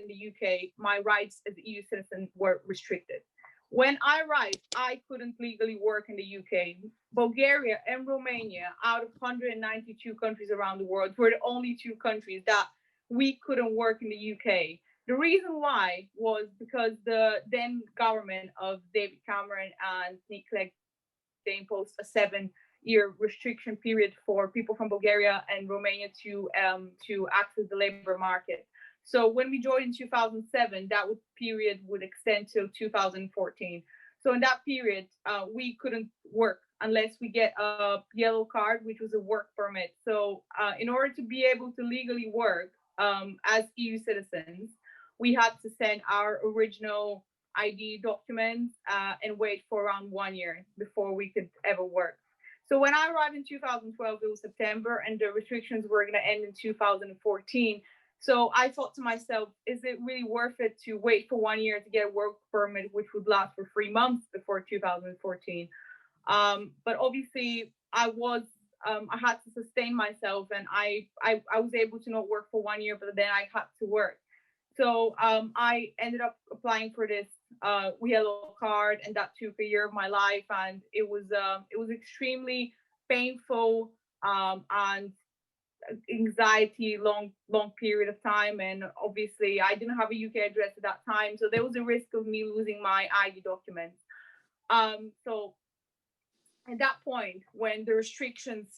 in the UK, my rights as an EU citizen were restricted. When I arrived, I couldn't legally work in the UK. Bulgaria and Romania, out of 192 countries around the world, were the only two countries that we couldn't work in the UK. The reason why was because the then government of David Cameron and Nick Clegg, they imposed a 7-year restriction period for people from Bulgaria and Romania to access the labor market. So when we joined in 2007, that period would extend till 2014. So in that period, we couldn't work unless we get a yellow card, which was a work permit. So in order to be able to legally work as EU citizens, we had to send our original ID documents and wait for around 1 year before we could ever work. So when I arrived in 2012, it was September, and the restrictions were going to end in 2014. So I thought to myself, is it really worth it to wait for 1 year to get a work permit, which would last for 3 months before 2014? But obviously, I had to sustain myself, and I was able to not work for 1 year, but then I had to work. So I ended up applying for this yellow card, and that took a year of my life, and it was extremely painful and anxiety, long period of time. And obviously I didn't have a UK address at that time, so there was a risk of me losing my ID documents. So at that point, when the restrictions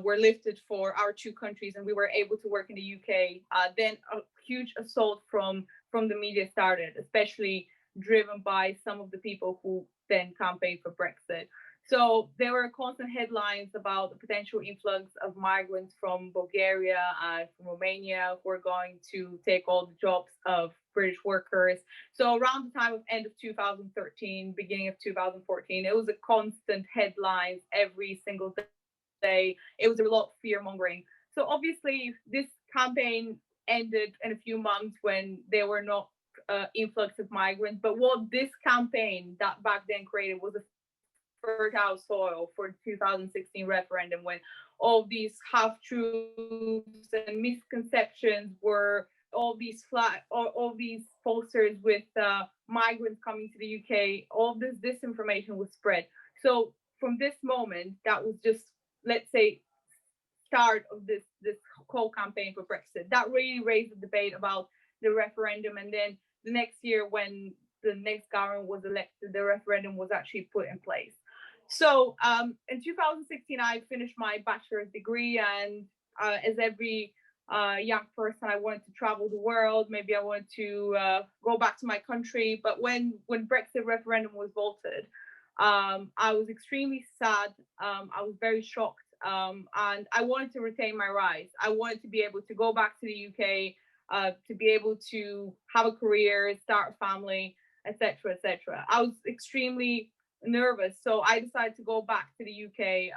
were lifted for our two countries and we were able to work in the UK, then a huge assault from the media started, especially driven by some of the people who then campaigned for Brexit. So there were constant headlines about the potential influx of migrants from Bulgaria and from Romania who are going to take all the jobs of British workers. So around the time of end of 2013, beginning of 2014, it was a constant headlines every single day. It was a lot of fear mongering. So obviously this campaign ended in a few months when there were not influx of migrants. But what this campaign that back then created was a fertile soil for the 2016 referendum, when all these half-truths and misconceptions were all these posters with migrants coming to the UK, all this disinformation was spread. So from this moment, that was just, let's say, start of this whole campaign for Brexit. That really raised the debate about the referendum. And then the next year, when the next government was elected, the referendum was actually put in place. So in 2016, I finished my bachelor's degree, and as every young person, I wanted to travel the world. Maybe I wanted to go back to my country. But when Brexit referendum was voted, I was extremely sad. I was very shocked, and I wanted to retain my rights. I wanted to be able to go back to the UK, to be able to have a career, start a family, etc., etc. I was extremely nervous, so I decided to go back to the UK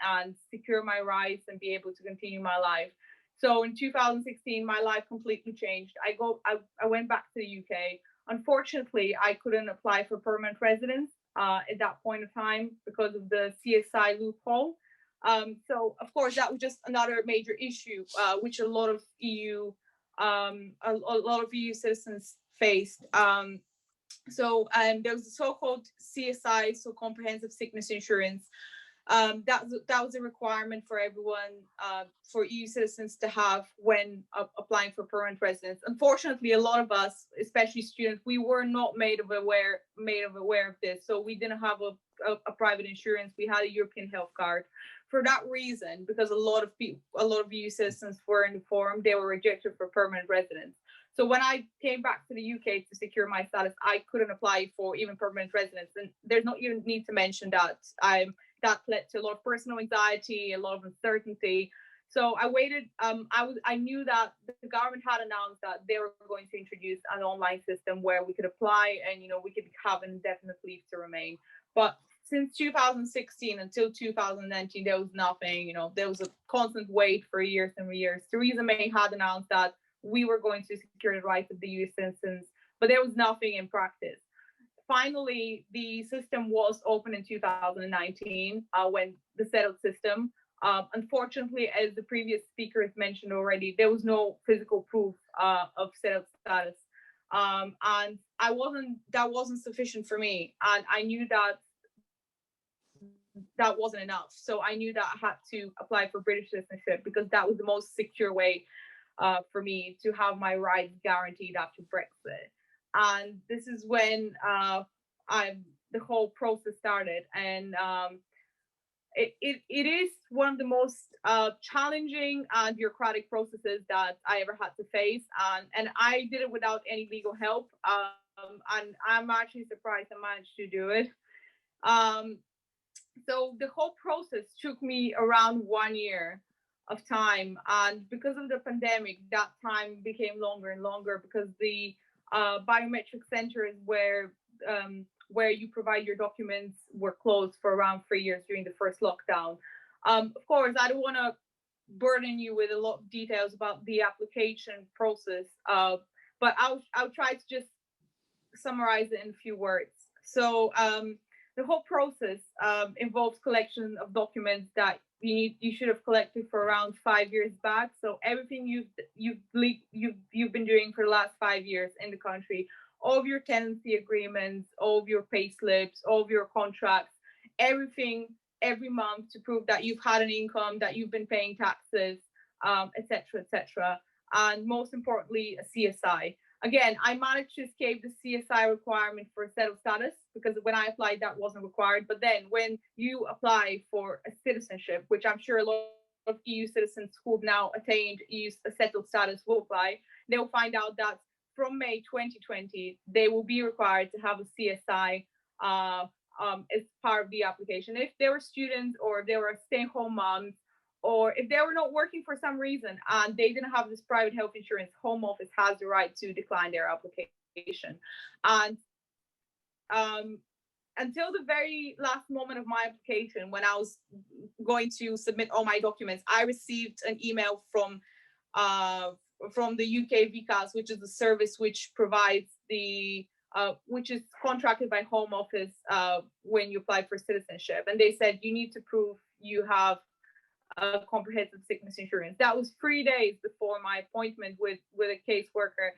and secure my rights and be able to continue my life. So in 2016, my life completely changed. I went back to the UK. Unfortunately, I couldn't apply for permanent residence at that point of time because of the CSI loophole. So of course, that was just another major issue which a lot of EU citizens faced. So there was the so-called CSI, so comprehensive sickness insurance. That was a requirement for everyone, for EU citizens to have when applying for permanent residence. Unfortunately, a lot of us, especially students, we were not made aware of this. So we didn't have a private insurance. We had a European health card. For that reason, because a lot of EU citizens were informed, they were rejected for permanent residence. So when I came back to the UK to secure my status, I couldn't apply for even permanent residence. And there's not even need to mention that that led to a lot of personal anxiety, a lot of uncertainty. So I waited. I knew that the government had announced that they were going to introduce an online system where we could apply and we could have an indefinite leave to remain. But since 2016 until 2019, there was nothing. There was a constant wait for years and years. Theresa May had announced that we were going to secure the rights of the EU citizens, but there was nothing in practice. Finally, the system was open in 2019 when the settled system. Unfortunately, as the previous speaker has mentioned already, there was no physical proof of settled status, and that wasn't sufficient for me, and I knew that wasn't enough. So I knew that I had to apply for British citizenship because that was the most secure way for me to have my rights guaranteed after Brexit. And this is when the whole process started. And it is one of the most challenging and bureaucratic processes that I ever had to face. And I did it without any legal help. And I'm actually surprised I managed to do it. So the whole process took me around 1 year of time, and because of the pandemic, that time became longer and longer because the biometric centers where you provide your documents were closed for around 3 years during the first lockdown. Of course, I don't want to burden you with a lot of details about the application process, but I'll try to just summarize it in a few words. So the whole process involves collection of documents that you should have collected for around 5 years back. So everything you've been doing for the last 5 years in the country, all of your tenancy agreements, all of your pay slips, all of your contracts, everything every month to prove that you've had an income, that you've been paying taxes, etc., etc. And most importantly, a CSI. Again, I managed to escape the CSI requirement for settled status because when I applied, that wasn't required. But then when you apply for a citizenship, which I'm sure a lot of EU citizens who've now attained EU settled status will apply, they'll find out that from May 2020, they will be required to have a CSI as part of the application. If they were students or if they were stay-at-home moms, or if they were not working for some reason and they didn't have this private health insurance, Home Office has the right to decline their application. And until the very last moment of my application, when I was going to submit all my documents, I received an email from the UK VCAS, which is the service which provides which is contracted by Home Office when you apply for citizenship. And they said, you need to prove you have a comprehensive sickness insurance. That was 3 days before my appointment with a caseworker.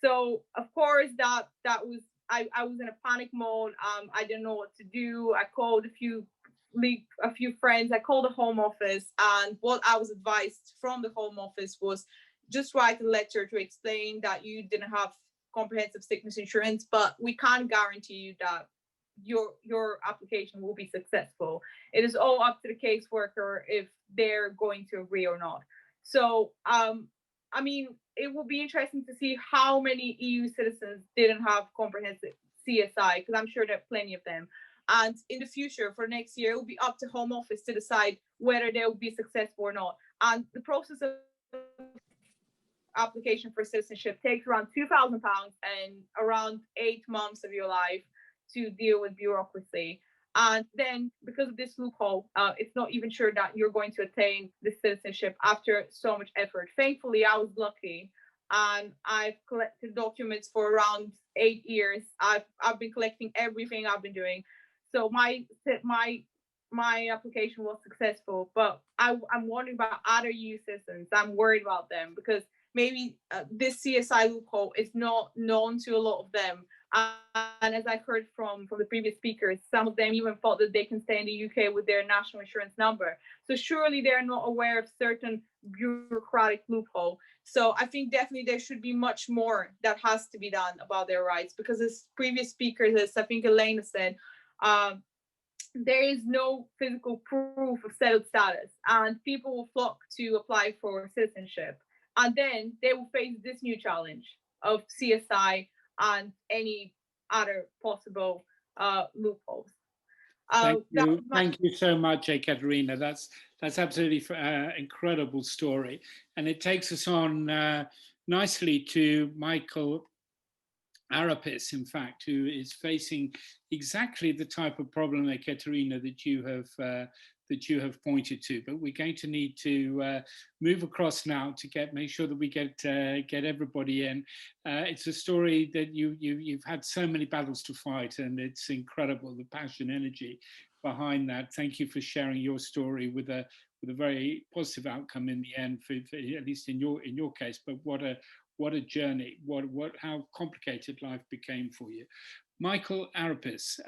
So of course that was I was in a panic mode. I didn't know what to do. I called a few friends. I called the Home Office, and what I was advised from the Home Office was just write a letter to explain that you didn't have comprehensive sickness insurance, but we can't guarantee you that your application will be successful. It is all up to the caseworker if they're going to agree or not. So I mean, it will be interesting to see how many EU citizens didn't have comprehensive CSI, because I'm sure there are plenty of them. And in the future, for next year, it will be up to Home Office to decide whether they will be successful or not. And the process of application for citizenship takes around £2,000 and around 8 months of your life to deal with bureaucracy. And then because of this loophole, it's not even sure that you're going to attain the citizenship after so much effort. Thankfully, I was lucky, and I've collected documents for around 8 years. I've been collecting everything I've been doing. So my application was successful, but I'm wondering about other EU citizens. I'm worried about them because maybe this CSI loophole is not known to a lot of them. And as I heard from the previous speakers, some of them even thought that they can stay in the UK with their national insurance number. So surely they're not aware of certain bureaucratic loophole. So I think definitely there should be much more that has to be done about their rights, because as previous speakers, as I think Elena said, there is no physical proof of settled status, and people will flock to apply for citizenship. And then they will face this new challenge of CSI and any other possible loopholes. Thank you so much, Ekaterina. That's absolutely incredible story, and it takes us on nicely to Michael Arapis, in fact, who is facing exactly the type of problem, Ekaterina, that you have pointed to. But we're going to need to move across now to make sure that we get everybody in. It's a story that you've had so many battles to fight, and it's incredible, the passion, energy behind that. Thank you for sharing your story with a very positive outcome in the end, for at least in your case. But what a journey! How complicated life became for you. Michael Arapis,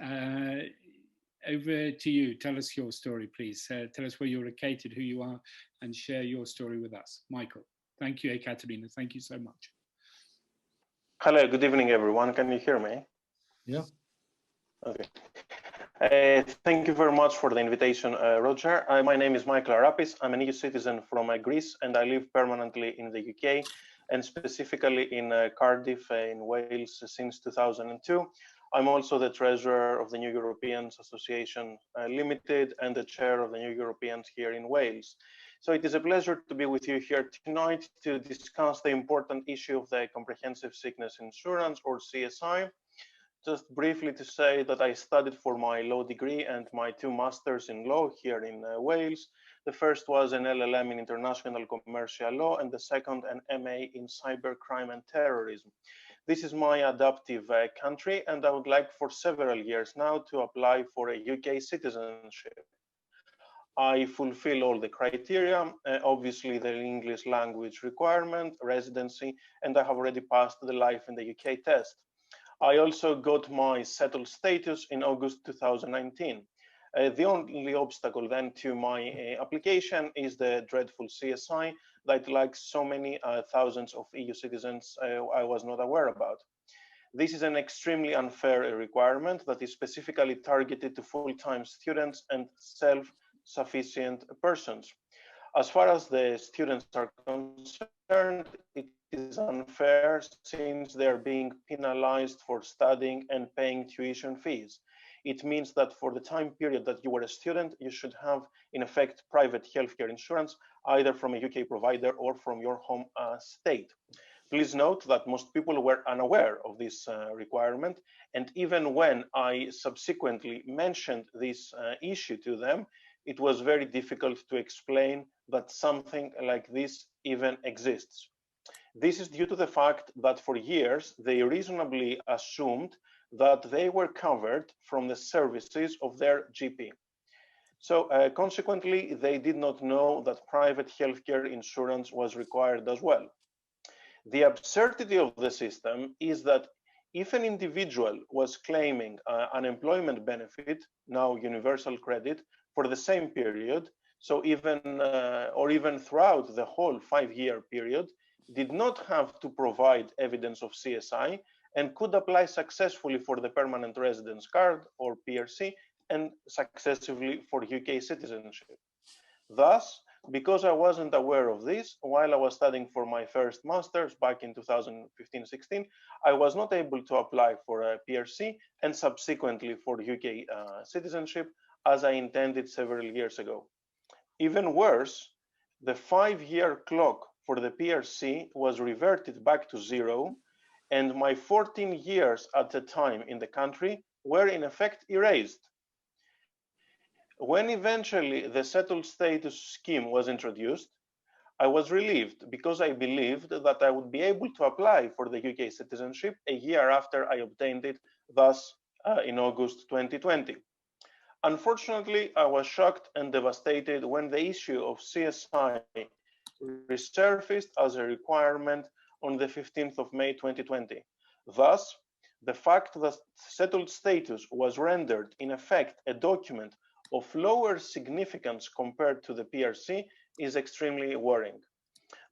over to you. Tell us your story, please. Tell us where you're located, who you are, and share your story with us. Michael, thank you, Ekaterina. Thank you so much. Hello, good evening, everyone. Can you hear me? Yeah. Okay. Thank you very much for the invitation, Roger. My name is Michael Arapis. I'm an EU citizen from Greece, and I live permanently in the UK, and specifically in Cardiff in Wales since 2002. I'm also the treasurer of the New Europeans Association Limited and the chair of the New Europeans here in Wales. So it is a pleasure to be with you here tonight to discuss the important issue of the comprehensive sickness insurance, or CSI. Just briefly to say that I studied for my law degree and my 2 masters in law here in Wales. The first was an LLM in international commercial law, and the second an MA in cybercrime and terrorism. This is my adoptive country, and I would like for several years now to apply for a UK citizenship. I fulfill all the criteria, obviously the English language requirement, residency, and I have already passed the life in the UK test. I also got my settled status in August 2019. The only obstacle then to my application is the dreadful CSI that, like so many thousands of EU citizens, I was not aware about. This is an extremely unfair requirement that is specifically targeted to full-time students and self-sufficient persons. As far as the students are concerned, it is unfair since they're being penalized for studying and paying tuition fees. It means that for the time period that you were a student, you should have, in effect, private healthcare insurance, either from a UK provider or from your home state. Please note that most people were unaware of this requirement, and even when I subsequently mentioned this issue to them, it was very difficult to explain that something like this even exists. This is due to the fact that for years they reasonably assumed that they were covered from the services of their GP. So consequently, they did not know that private healthcare insurance was required as well. The absurdity of the system is that if an individual was claiming unemployment benefit, now universal credit, for the same period, so even or even throughout the whole 5-year period, did not have to provide evidence of CSI and could apply successfully for the permanent residence card or PRC and successively for UK citizenship. Thus, because I wasn't aware of this while I was studying for my first master's back in 2015-16, I was not able to apply for a PRC and subsequently for UK citizenship as I intended several years ago. Even worse, the 5-year clock for the PRC was reverted back to 0, and my 14 years at the time in the country were in effect erased. When eventually the settled status scheme was introduced, I was relieved because I believed that I would be able to apply for the UK citizenship a year after I obtained it, thus in August 2020. Unfortunately, I was shocked and devastated when the issue of CSI resurfaced as a requirement on the 15th of May 2020. Thus, the fact that settled status was rendered in effect a document of lower significance compared to the PRC is extremely worrying.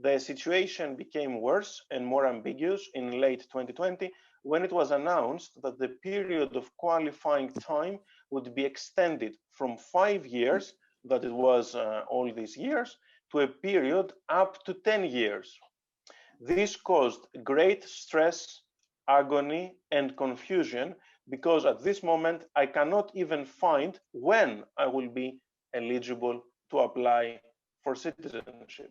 The situation became worse and more ambiguous in late 2020 when it was announced that the period of qualifying time would be extended from 5 years, that it was all these years, to a period up to 10 years. This caused great stress, agony, and confusion because at this moment I cannot even find when I will be eligible to apply for citizenship.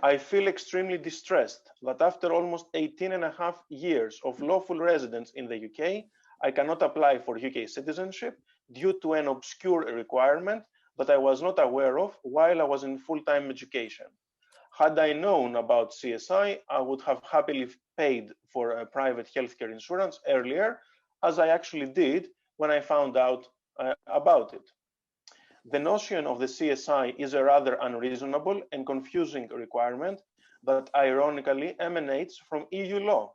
I feel extremely distressed that after almost 18.5 years of lawful residence in the UK, I cannot apply for UK citizenship due to an obscure requirement that I was not aware of while I was in full-time education. Had I known about CSI, I would have happily paid for a private healthcare insurance earlier, as I actually did when I found out about it. The notion of the CSI is a rather unreasonable and confusing requirement that ironically emanates from EU law.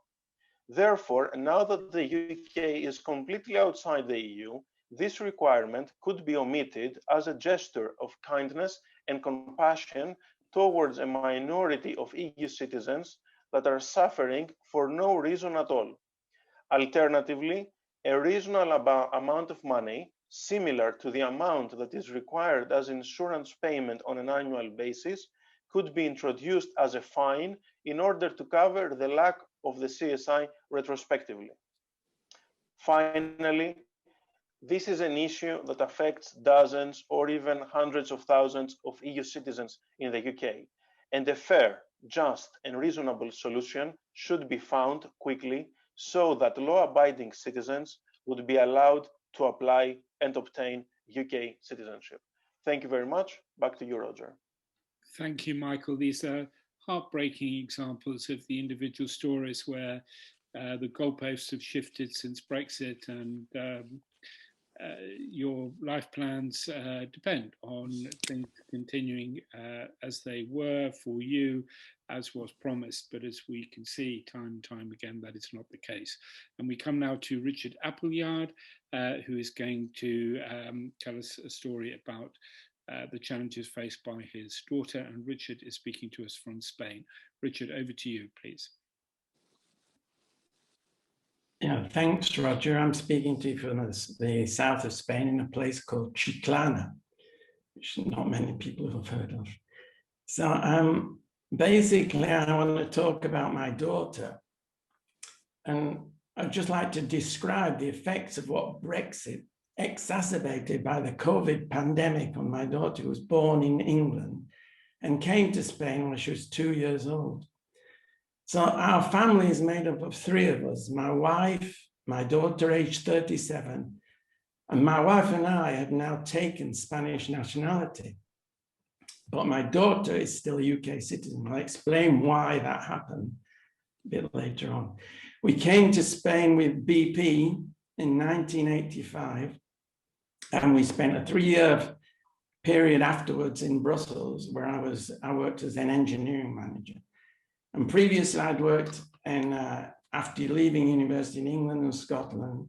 Therefore, now that the UK is completely outside the EU, this requirement could be omitted as a gesture of kindness and compassion towards a minority of EU citizens that are suffering for no reason at all. Alternatively, a reasonable amount of money, similar to the amount that is required as insurance payment on an annual basis, could be introduced as a fine in order to cover the lack of the CSI retrospectively. Finally, this is an issue that affects dozens or even hundreds of thousands of EU citizens in the UK, and a fair, just, and reasonable solution should be found quickly so that law-abiding citizens would be allowed to apply and obtain UK citizenship. Thank you very much. Back to you, Roger. Thank you, Michael. These are heartbreaking examples of the individual stories where the goalposts have shifted since Brexit, and your life plans depend on things continuing as they were for you, as was promised. But as we can see time and time again, that is not the case. And we come now to Richard Appleyard, who is going to tell us a story about the challenges faced by his daughter. And Richard is speaking to us from Spain. Richard, over to you, please. Yeah, thanks, Roger. I'm speaking to you from the south of Spain in a place called Chiclana, which not many people have heard of. So basically, I want to talk about my daughter. And I'd just like to describe the effects of what Brexit, exacerbated by the COVID pandemic on my daughter, who was born in England and came to Spain when she was 2 years old. So our family is made up of three of us: my wife, my daughter, aged 37, and my wife and I have now taken Spanish nationality. But my daughter is still a UK citizen. I'll explain why that happened a bit later on. We came to Spain with BP in 1985, and we spent a 3-year period afterwards in Brussels, where I worked as an engineering manager. And previously I'd worked in, after leaving university in England and Scotland,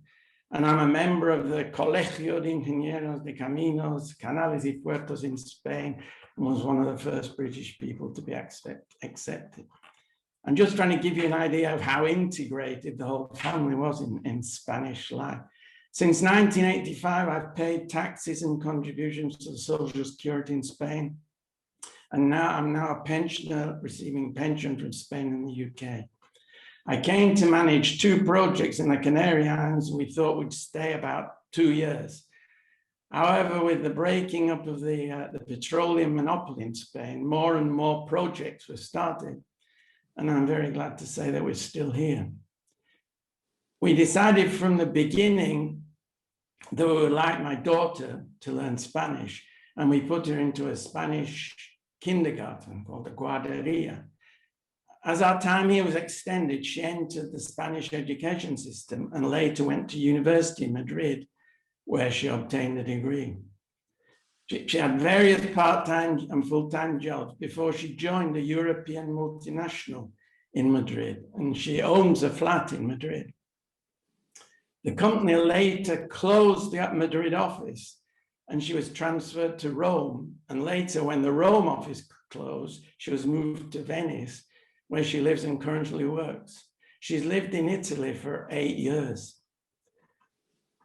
and I'm a member of the Colegio de Ingenieros de Caminos, Canales y Puertos in Spain, and was one of the first British people to be accepted. I'm just trying to give you an idea of how integrated the whole family was in Spanish life. Since 1985, I've paid taxes and contributions to the Social Security in Spain. And now I'm a pensioner receiving pension from Spain and the UK. I came to manage 2 projects in the Canary Islands, and we thought we'd stay about 2 years. However, with the breaking up of the petroleum monopoly in Spain, more and more projects were started. And I'm very glad to say that we're still here. We decided from the beginning that we would like my daughter to learn Spanish, and we put her into a Spanish kindergarten called a guarderia. As our time here was extended, she entered the Spanish education system and later went to university in Madrid, where she obtained a degree. She had various part-time and full-time jobs before she joined a European multinational in Madrid, and she owns a flat in Madrid. The company later closed the Madrid office, and she was transferred to Rome. And later, when the Rome office closed, she was moved to Venice, where she lives and currently works. She's lived in Italy for 8 years.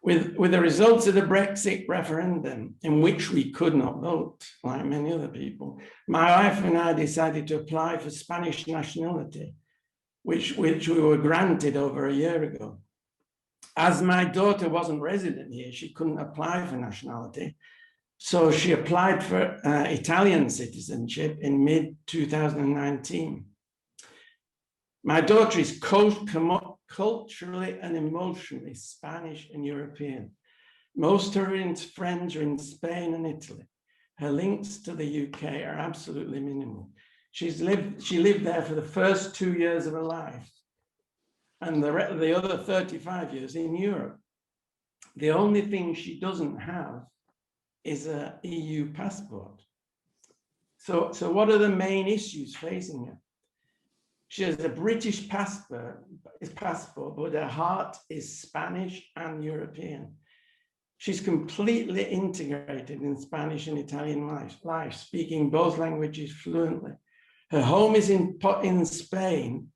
With the results of the Brexit referendum, in which we could not vote, like many other people, my wife and I decided to apply for Spanish nationality, which we were granted over a year ago. As my daughter wasn't resident here, she couldn't apply for nationality. So she applied for Italian citizenship in mid-2019. My daughter is culturally and emotionally Spanish and European. Most of her friends are in Spain and Italy. Her links to the UK are absolutely minimal. She lived there for the first 2 years of her life, and the other 35 years in Europe. The only thing she doesn't have is an EU passport. So what are the main issues facing her? She has a British passport, but her heart is Spanish and European. She's completely integrated in Spanish and Italian life, speaking both languages fluently. Her home is in Spain,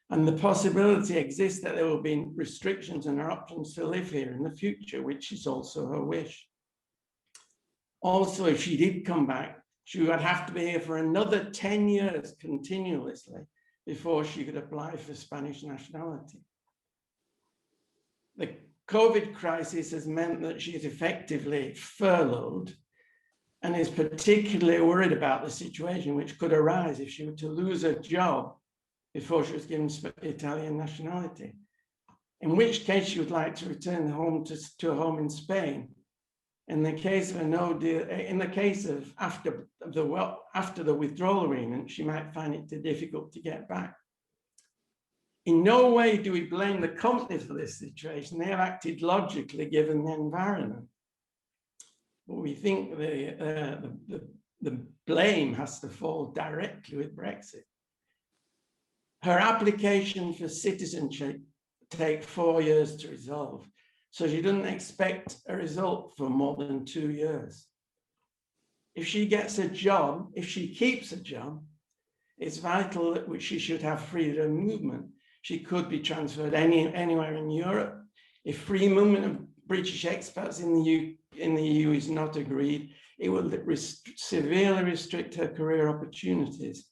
and the possibility exists that there will be restrictions on her options to live here in the future, which is also her wish. Also, if she did come back, she would have to be here for another 10 years continuously before she could apply for Spanish nationality. The COVID crisis has meant that she is effectively furloughed and is particularly worried about the situation which could arise if she were to lose her job before she was given Italian nationality, in which case she would like to return home to a home in Spain. In the case of a no deal, in the case of after the withdrawal agreement, she might find it too difficult to get back. In no way do we blame the company for this situation. They have acted logically given the environment. But we think the blame has to fall directly with Brexit. Her application for citizenship take 4 years to resolve, so she doesn't expect a result for more than 2 years. If she gets a job, if she keeps a job, it's vital that she should have freedom of movement. She could be transferred anywhere in Europe. If free movement of British expats in the EU is not agreed, it will severely restrict her career opportunities.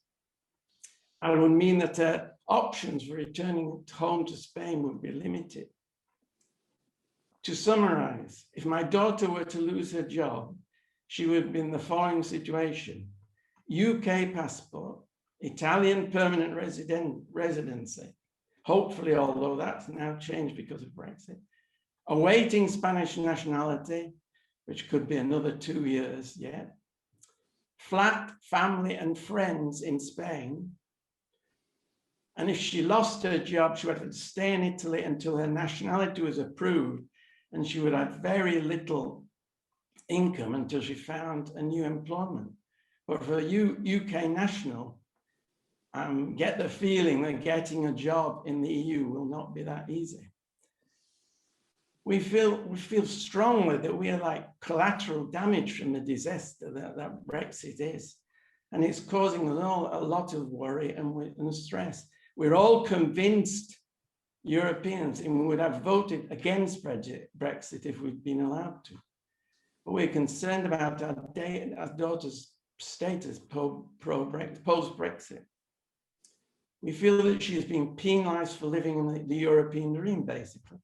And would mean that her options for returning home to Spain would be limited. To summarize, if my daughter were to lose her job, she would be in the following situation: UK passport, Italian permanent residency, hopefully, although that's now changed because of Brexit, awaiting Spanish nationality, which could be another 2 years yet, flat, family and friends in Spain, and if she lost her job, she would have to stay in Italy until her nationality was approved, and she would have very little income until she found a new employment. But for a UK national, get the feeling that getting a job in the EU will not be that easy. We feel strongly that we are like collateral damage from the disaster that Brexit is, and it's causing us all a lot of worry and stress. We're all convinced Europeans, and we would have voted against Brexit if we'd been allowed to. But we're concerned about our daughter's status post-Brexit. We feel that she is being penalised for living in the European dream, basically.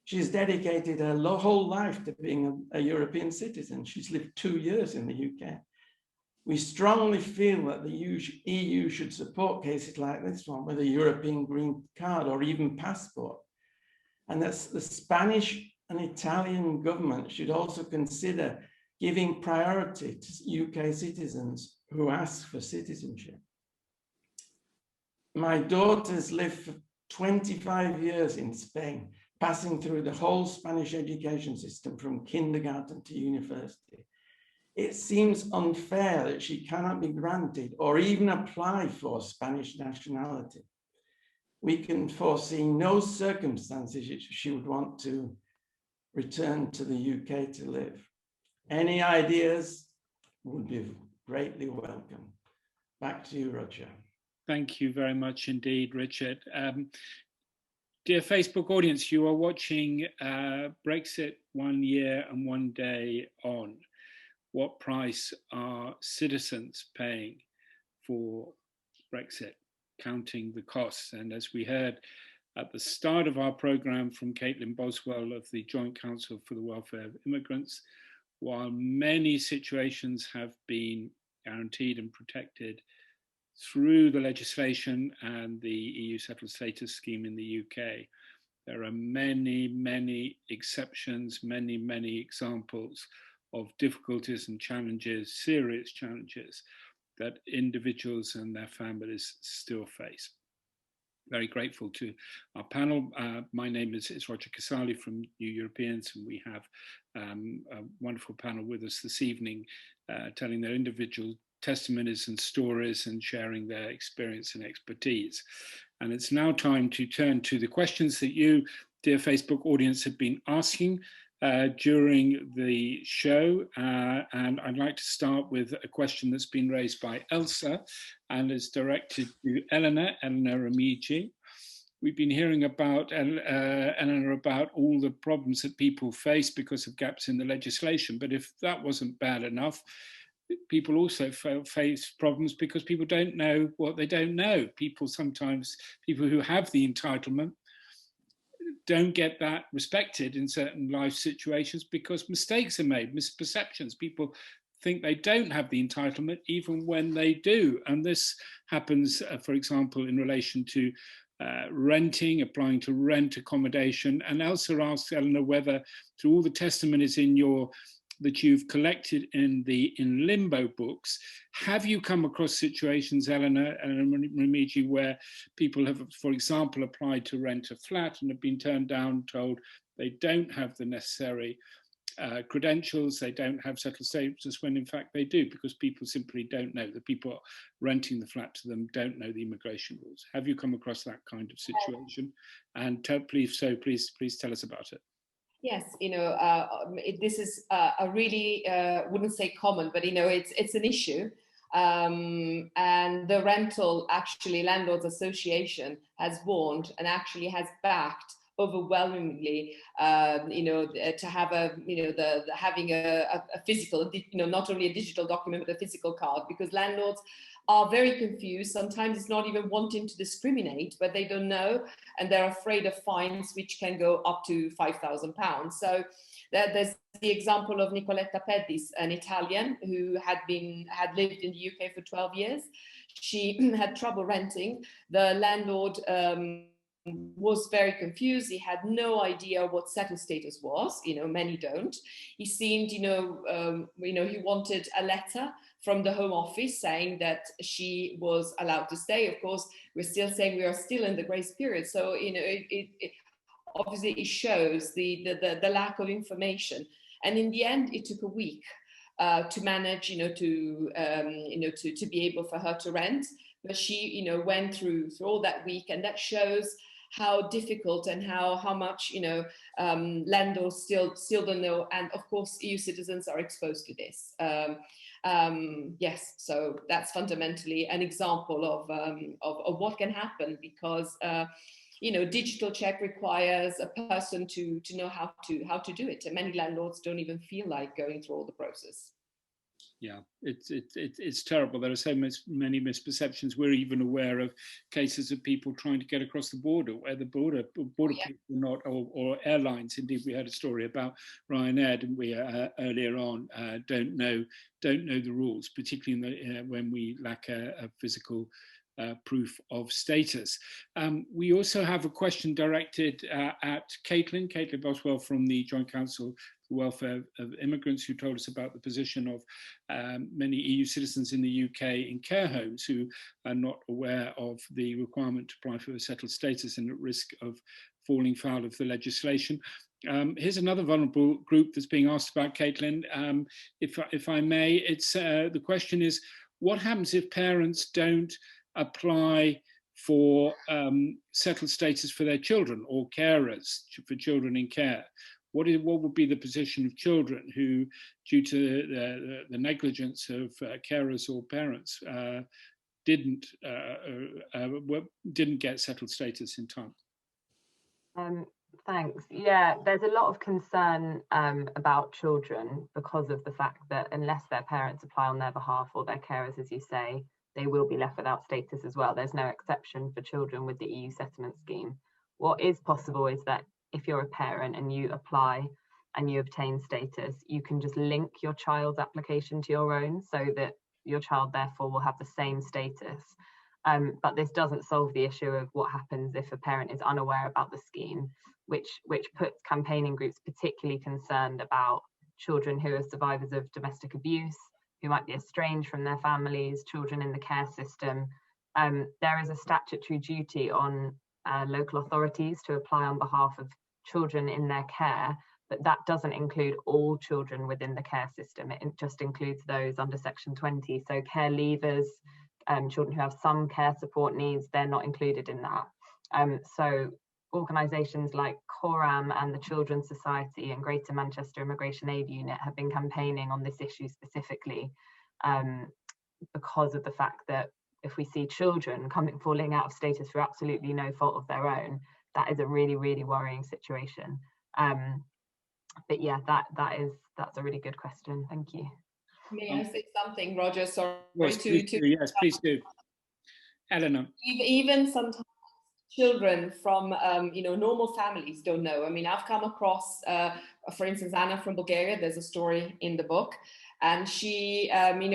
She's dedicated her whole life to being a European citizen. She's lived 2 years in the UK. We strongly feel that the EU should support cases like this one with a European green card or even passport. And that the Spanish and Italian government should also consider giving priority to UK citizens who ask for citizenship. My daughter's lived for 25 years in Spain, passing through the whole Spanish education system from kindergarten to university. It seems unfair that she cannot be granted or even apply for Spanish nationality. We can foresee no circumstances she would want to return to the UK to live. Any ideas would be greatly welcome. Back to you, Roger. Thank you very much indeed, Richard. Dear Facebook audience, you are watching Brexit 1 year and 1 day on. What price are citizens paying for Brexit, counting the costs? And as we heard at the start of our programme from Caitlin Boswell of the Joint Council for the Welfare of Immigrants, while many situations have been guaranteed and protected through the legislation and the EU Settled Status Scheme in the UK, there are many, many exceptions, many, many examples of difficulties and challenges, serious challenges that individuals and their families still face. Very grateful to our panel. My name is Roger Casali from New Europeans, and we have a wonderful panel with us this evening telling their individual testimonies and stories and sharing their experience and expertise. And it's now time to turn to the questions that you, dear Facebook audience, have been asking during the show, and I'd like to start with a question that's been raised by Elsa and is directed to Eleanor Remigi. We've been hearing about, Eleanor, about all the problems that people face because of gaps in the legislation, but if that wasn't bad enough, people also face problems because people don't know what they don't know. People who have the entitlement don't get that respected in certain life situations because mistakes are made, misperceptions. People think they don't have the entitlement even when they do. And this happens, for example, in relation to renting, applying to rent accommodation. And Elsa asks Eleanor whether through all the testimonies in your that you've collected in the Limbo books, have you come across situations, Eleanor and Remigi, where people have, for example, applied to rent a flat and have been turned down, told they don't have the necessary credentials, they don't have settled status, when in fact they do, because people simply don't know. The people renting the flat to them don't know the immigration rules. Have you come across that kind of situation? And please tell us about it. Yes, this is a really, wouldn't say common, but it's an issue. And the rental, actually, Landlords Association has warned and actually has backed overwhelmingly, to have having a physical, not only a digital document, but a physical card, because landlords are very confused. Sometimes it's not even wanting to discriminate, but they don't know, and they're afraid of fines, which can go up to £5,000. So there's the example of Nicoletta Pedis, an Italian who had lived in the UK for 12 years. She had trouble renting. The landlord was very confused. He had no idea what settled status was. Many don't. He seemed, he wanted a letter from the Home Office saying that she was allowed to stay. Of course, we're still saying we are still in the grace period. So, obviously it shows the lack of information. And in the end, it took a week to manage, to be able for her to rent. But she, went through all that week, and that shows how difficult and how much landlords still don't know. And of course, EU citizens are exposed to this. Yes, so that's fundamentally an example of what can happen, because digital check requires a person to know how to do it, and many landlords don't even feel like going through all the process. Yeah, it's terrible. There are so many misperceptions. We're even aware of cases of people trying to get across the border, where the border people are not, or airlines. Indeed, we heard a story about Ryanair, didn't we, earlier on? Don't know the rules, particularly when we lack a physical proof of status. We also have a question directed at Caitlin Boswell from the Joint Council for the Welfare of Immigrants, who told us about the position of many EU citizens in the UK in care homes who are not aware of the requirement to apply for a settled status and at risk of falling foul of the legislation. Here's another vulnerable group that's being asked about, Caitlin. If I may, it's the question is, what happens if parents don't apply for settled status for their children, or carers for children in care? What would be the position of children who, due to the negligence of carers or parents, didn't get settled status in time? Thanks. Yeah, there's a lot of concern about children, because of the fact that unless their parents apply on their behalf, or their carers, as you say, they will be left without status as well. There's no exception for children with the EU settlement scheme. What is possible is that if you're a parent and you apply and you obtain status, you can just link your child's application to your own, so that your child therefore will have the same status. But this doesn't solve the issue of what happens if a parent is unaware about the scheme, which puts campaigning groups particularly concerned about children who are survivors of domestic abuse, who might be estranged from their families, children in the care system. There is a statutory duty on local authorities to apply on behalf of children in their care, but that doesn't include all children within the care system. It just includes those under Section 20. So care leavers, children who have some care support needs, they're not included in that. So organisations like CORAM and the Children's Society and Greater Manchester Immigration Aid Unit have been campaigning on this issue specifically, because of the fact that if we see children falling out of status for absolutely no fault of their own, that is a really, really worrying situation. But yeah, that's a really good question. Thank you. May I say something, Roger? Sorry. Yes, please do. Eleanor. Even sometimes children from normal families don't know. I mean, I've come across, for instance, Anna from Bulgaria. There's a story in the book, and she,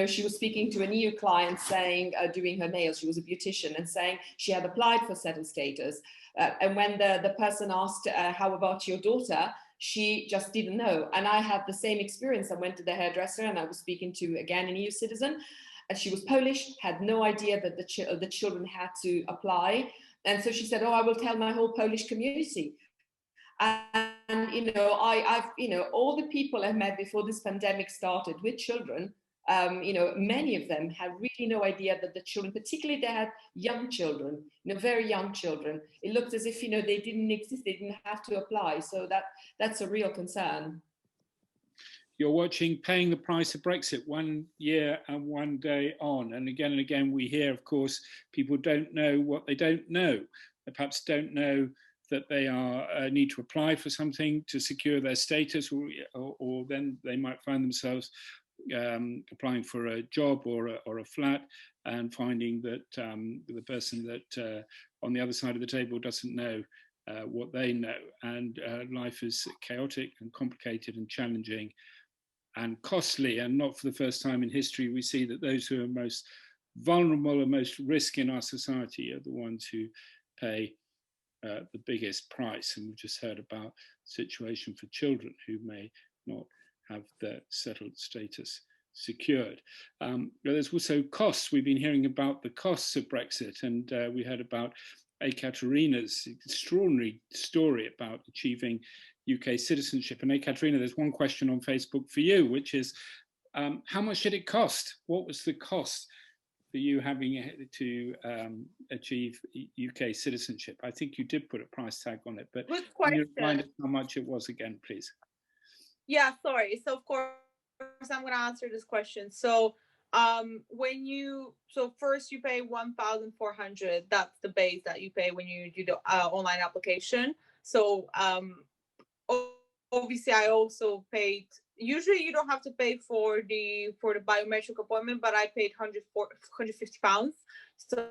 she was speaking to an EU client, saying, doing her nails, she was a beautician, and saying she had applied for settled status. And when the person asked, how about your daughter? she just didn't know. And I had the same experience. I went to the hairdresser and I was speaking to, again, an EU citizen, and she was Polish, had no idea that the children had to apply. And so she said, oh, I will tell my whole Polish community. And, you know, I've, you know, all the people I've met before this pandemic started with children, you know, many of them had really no idea that the children, particularly they had young children, you know, very young children. It looked as if, you know, they didn't exist, they didn't have to apply. So that's a real concern. You're watching Paying the Price of Brexit, 1 year and 1 day on. And again, we hear, of course, people don't know what they don't know. They perhaps don't know that they need to apply for something to secure their status, or then they might find themselves applying for a job or a flat and finding that the person that on the other side of the table doesn't know what they know. And life is chaotic and complicated and challenging and costly. And not for the first time in history, we see that those who are most vulnerable and most risk in our society are the ones who pay the biggest price. And we've just heard about the situation for children who may not have their settled status secured. There's also costs. We've been hearing about the costs of Brexit, and we heard about Ekaterina's extraordinary story about achieving UK citizenship. And Ekaterina, there's one question on Facebook for you, which is, how much did it cost? What was the cost for you having to achieve UK citizenship? I think you did put a price tag on it, but can you remind us how much it was again, please? Yeah, sorry. So of course I'm going to answer this question. So first you pay 1,400. That's the base that you pay when you do the online application. So obviously I also paid, usually you don't have to pay for the biometric appointment, but I paid £150. So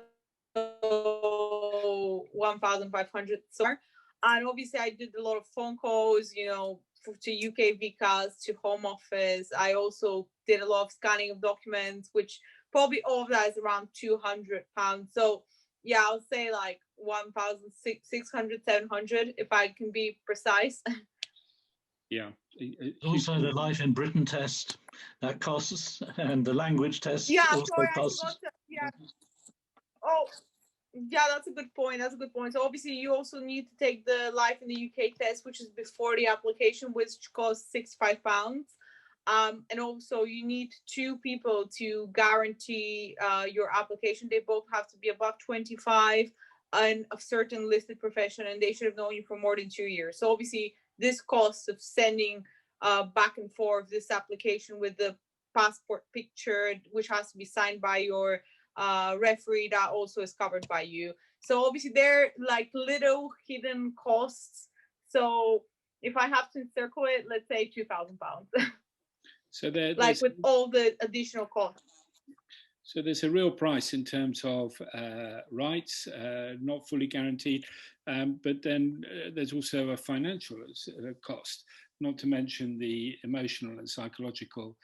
1,500. And obviously I did a lot of phone calls, you know, to UK VCAS, to Home Office. I also did a lot of scanning of documents, which probably all of that is around £200. So yeah, I'll say like 1,600, 700, if I can be precise. Yeah. Also the Life in Britain test that costs, and the language test also costs. Yeah. Oh, yeah, that's a good point. That's a good point. So obviously you also need to take the Life in the UK test, which is before the application, which costs £65. And also you need 2 people to guarantee your application. They both have to be above 25 and a certain listed profession, and they should have known you for more than 2 years. So obviously this cost of sending back and forth this application with the passport picture, which has to be signed by your referee, that also is covered by you. So obviously they're like little hidden costs. So if I have to circle it, let's say £2,000. So like with all the additional costs. So there's a real price in terms of rights, not fully guaranteed, but then there's also a financial cost, not to mention the emotional and psychological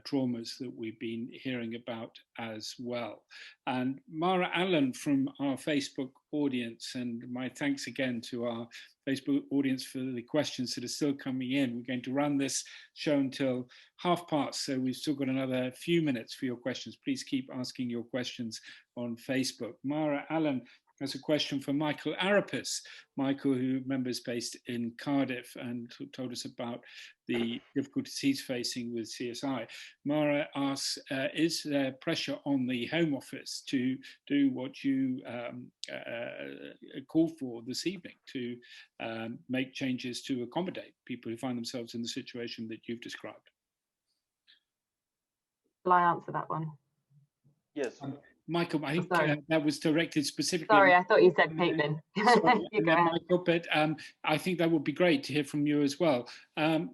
traumas that we've been hearing about as well. And Mara Allen from our Facebook audience, and my thanks again to our Facebook audience for the questions that are still coming in. We're going to run this show until past, so we've still got another few minutes for your questions. Please keep asking your questions on Facebook. Mara Allen has a question for Michael Arapis. Michael, who members based in Cardiff, and told us about the difficulties he's facing with CSI. Mara asks, is there pressure on the Home Office to do what you called for this evening, to make changes to accommodate people who find themselves in the situation that you've described? Will I answer that one? Yes. Michael, I think that was directed specifically. Sorry, I thought you said Caitlin. Sorry, You go ahead. Michael, but I think that would be great to hear from you as well.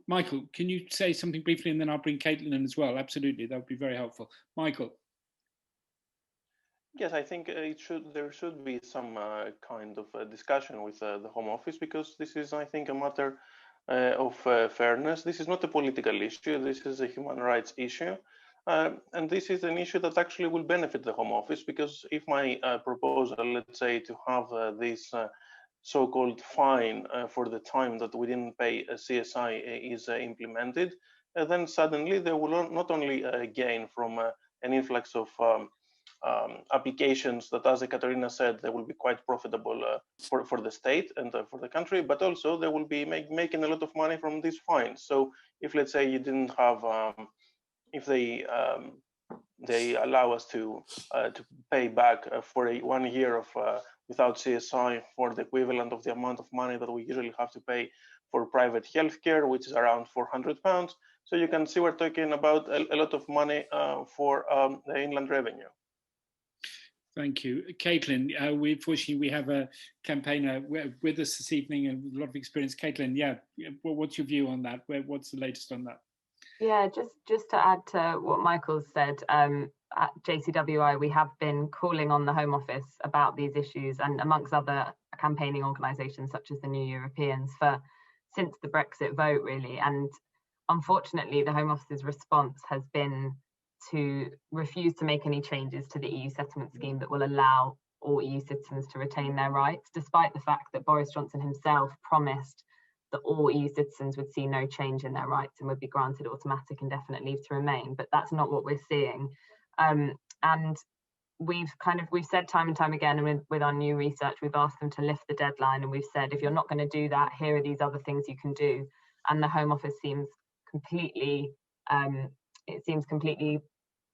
Michael, can you say something briefly, and then I'll bring Caitlin in as well? Absolutely, that would be very helpful. Michael. Yes, I think there should be some kind of discussion with the Home Office, because this is, I think, a matter of fairness. This is not a political issue. This is a human rights issue. And this is an issue that actually will benefit the Home Office, because if my proposal, let's say, to have this so-called fine for the time that we didn't pay a CSI is implemented, then suddenly they will not only gain from an influx of applications that, as Ekaterina said, they will be quite profitable for the state and for the country, but also they will be making a lot of money from these fines. So if, let's say, you didn't have, if they allow us to pay back for 1 year of without CSI for the equivalent of the amount of money that we usually have to pay for private healthcare, which is around £400. So you can see we're talking about a lot of money for the inland revenue. Thank you. Caitlin, fortunately, we have a campaigner with us this evening and a lot of experience. Caitlin, yeah, what's your view on that? What's the latest on that? Yeah, just to add to what Michael said, at JCWI, we have been calling on the Home Office about these issues, and amongst other campaigning organisations such as the New Europeans since the Brexit vote, really. And unfortunately, the Home Office's response has been to refuse to make any changes to the EU settlement scheme that will allow all EU citizens to retain their rights, despite the fact that Boris Johnson himself promised that all EU citizens would see no change in their rights and would be granted automatic indefinite leave to remain. But that's not what we're seeing. And we've said time and time again, and with our new research, we've asked them to lift the deadline, and we've said, if you're not going to do that, here are these other things you can do. And the Home Office seems completely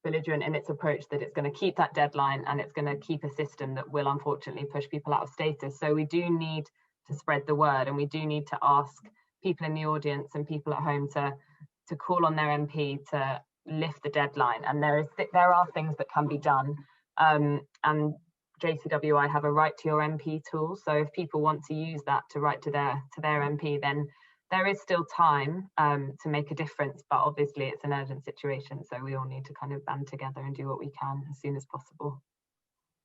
belligerent in its approach that it's going to keep that deadline and it's going to keep a system that will unfortunately push people out of status. So we do need to spread the word, and we do need to ask people in the audience and people at home to call on their MP to lift the deadline. And there are things that can be done, and JCWI have a Write to Your MP tool. So if people want to use that to write to their MP, then there is still time to make a difference, but obviously it's an urgent situation, so we all need to kind of band together and do what we can as soon as possible.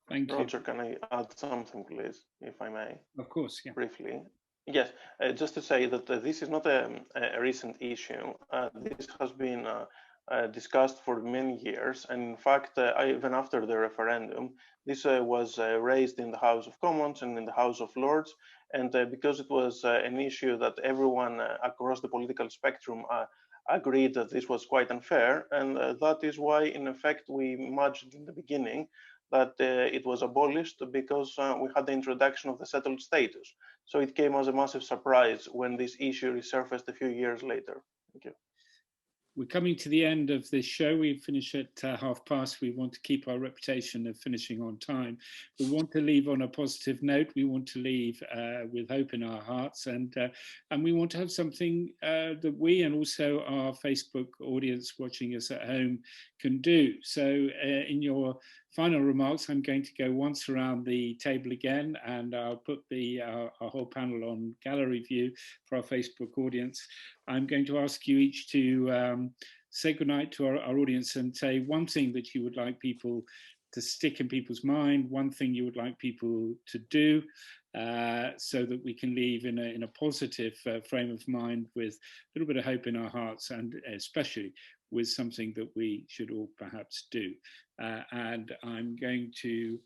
Thank you. Roger, can I add something, please, if I may? Of course, yeah. Briefly. Yes, just to say that this is not a recent issue. This has been discussed for many years, and in fact, even after the referendum, this was raised in the House of Commons and in the House of Lords, and because it was an issue that everyone across the political spectrum agreed that this was quite unfair, and that is why, in effect, we imagined in the beginning that it was abolished because we had the introduction of the settled status. So it came as a massive surprise when this issue resurfaced a few years later. Thank you. We're coming to the end of this show. We finish at past. We want to keep our reputation of finishing on time. We want to leave on a positive note. We want to leave with hope in our hearts, and we want to have something that we and also our Facebook audience watching us at home can do. So in your final remarks, I'm going to go once around the table again, and I'll put our whole panel on gallery view for our Facebook audience. I'm going to ask you each to say goodnight to our audience and say one thing that you would like people to stick in people's mind, one thing you would like people to do, so that we can leave in a positive frame of mind with a little bit of hope in our hearts, and especially with something that we should all perhaps do. And I'm going to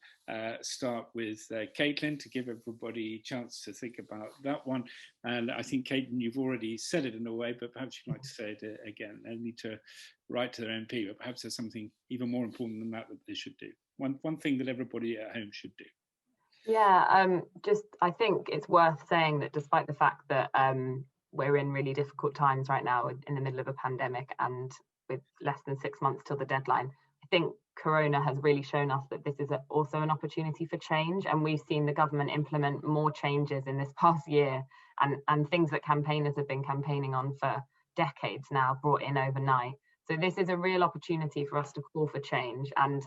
start with Caitlin to give everybody a chance to think about that one. And I think, Caitlin, you've already said it in a way, but perhaps you'd like to say it again. They need to write to their MP, but perhaps there's something even more important than that they should do. One thing that everybody at home should do. Yeah, I think it's worth saying that despite the fact that we're in really difficult times right now in the middle of a pandemic and with less than 6 months till the deadline, I think Corona has really shown us that this is also an opportunity for change, and we've seen the government implement more changes in this past year, and things that campaigners have been campaigning on for decades now brought in overnight. So this is a real opportunity for us to call for change, and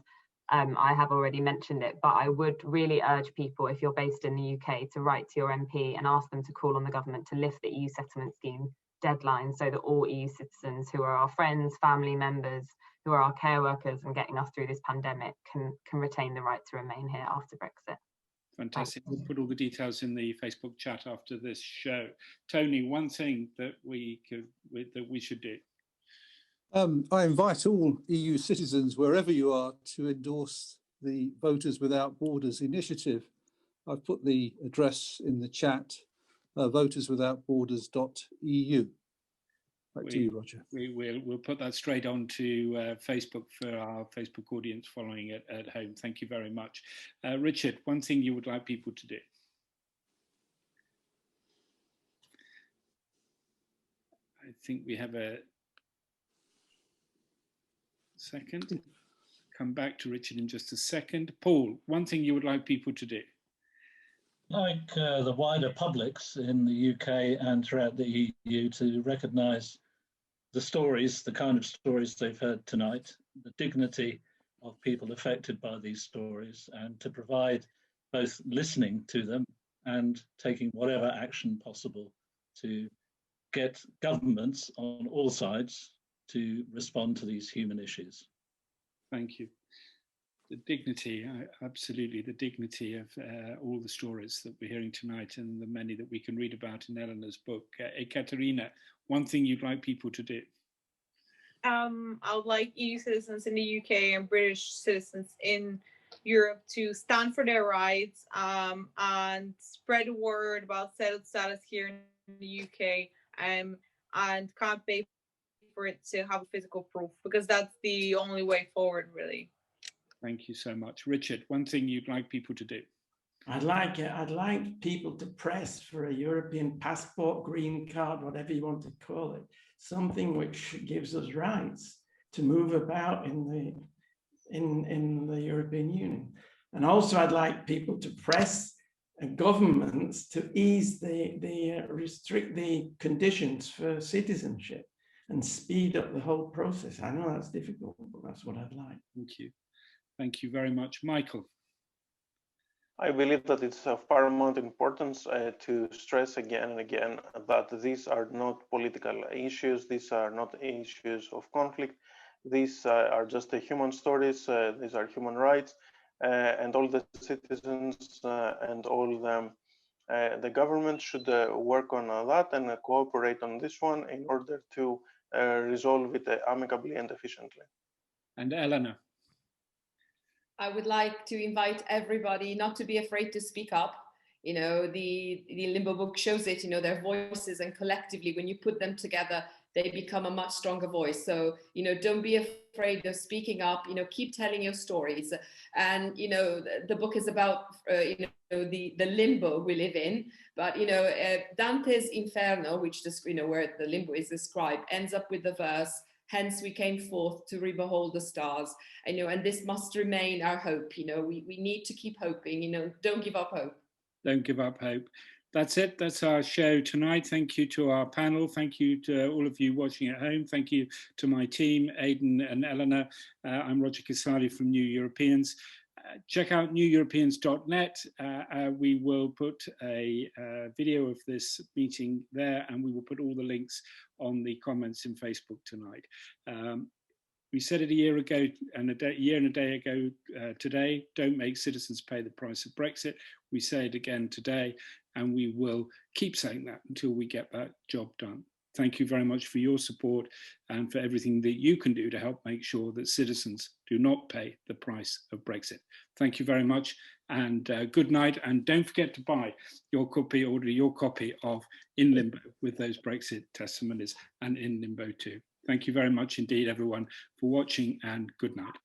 I have already mentioned it, but I would really urge people, if you're based in the UK, to write to your MP and ask them to call on the government to lift the EU settlement scheme deadline so that all EU citizens who are our friends, family members, who are our care workers and getting us through this pandemic can retain the right to remain here after Brexit. Fantastic. We'll put all the details in the Facebook chat after this show. Tony, one thing that we should do. I invite all EU citizens, wherever you are, to endorse the Voters Without Borders initiative. I've put the address in the chat, voterswithoutborders.eu. Back to you, Roger. We'll put that straight on to Facebook for our Facebook audience following it at home. Thank you very much. Richard, one thing you would like people to do? I think we have a second. Come back to Richard in just a second. Paul, one thing you would like people to do? Like the wider publics in the UK and throughout the EU, to recognise the stories, the kind of stories they've heard tonight, the dignity of people affected by these stories, and to provide both listening to them and taking whatever action possible to get governments on all sides to respond to these human issues. Thank you. The dignity, absolutely, the dignity of all the stories that we're hearing tonight and the many that we can read about in Eleanor's book. Ekaterina, one thing you'd like people to do? I would like EU citizens in the UK and British citizens in Europe to stand for their rights and spread the word about settled status here in the UK and campaign for it to have physical proof, because that's the only way forward, really. Thank you so much. Richard, one thing you'd like people to do? I'd like people to press for a European passport, green card, whatever you want to call it, something which gives us rights to move about in the European Union. And also I'd like people to press governments to ease restrict the conditions for citizenship and speed up the whole process. I know that's difficult, but that's what I'd like. Thank you. Thank you very much. Michael. I believe that it's of paramount importance to stress again and again that these are not political issues. These are not issues of conflict. These are just human stories. These are human rights, and all the citizens and all the government should work on that and cooperate on this one in order to resolve it amicably and efficiently. And Eleanor. I would like to invite everybody not to be afraid to speak up. You know, the Limbo book shows it, you know, their voices, and collectively, when you put them together, they become a much stronger voice. So, you know, don't be afraid of speaking up, you know, keep telling your stories. And, you know, the book is about, you know, the limbo we live in. But, you know, Dante's Inferno, which, you know, where the limbo is described, ends up with the verse, "Hence we came forth to re-behold the stars." And, you know, and this must remain our hope. You know, we need to keep hoping, you know, don't give up hope. Don't give up hope. That's it. That's our show tonight. Thank you to our panel. Thank you to all of you watching at home. Thank you to my team, Aidan and Eleanor. I'm Roger Casali from New Europeans. Check out neweuropeans.net. We will put a video of this meeting there, and we will put all the links on the comments in Facebook tonight. We said it a year ago and a day ago today, don't make citizens pay the price of Brexit. We say it again today, and we will keep saying that until we get that job done. Thank you very much for your support and for everything that you can do to help make sure that citizens do not pay the price of Brexit. Thank you very much, and good night. And don't forget to buy your copy, order your copy of In Limbo with those Brexit testimonies, and In Limbo too. Thank you very much indeed, everyone, for watching, and good night.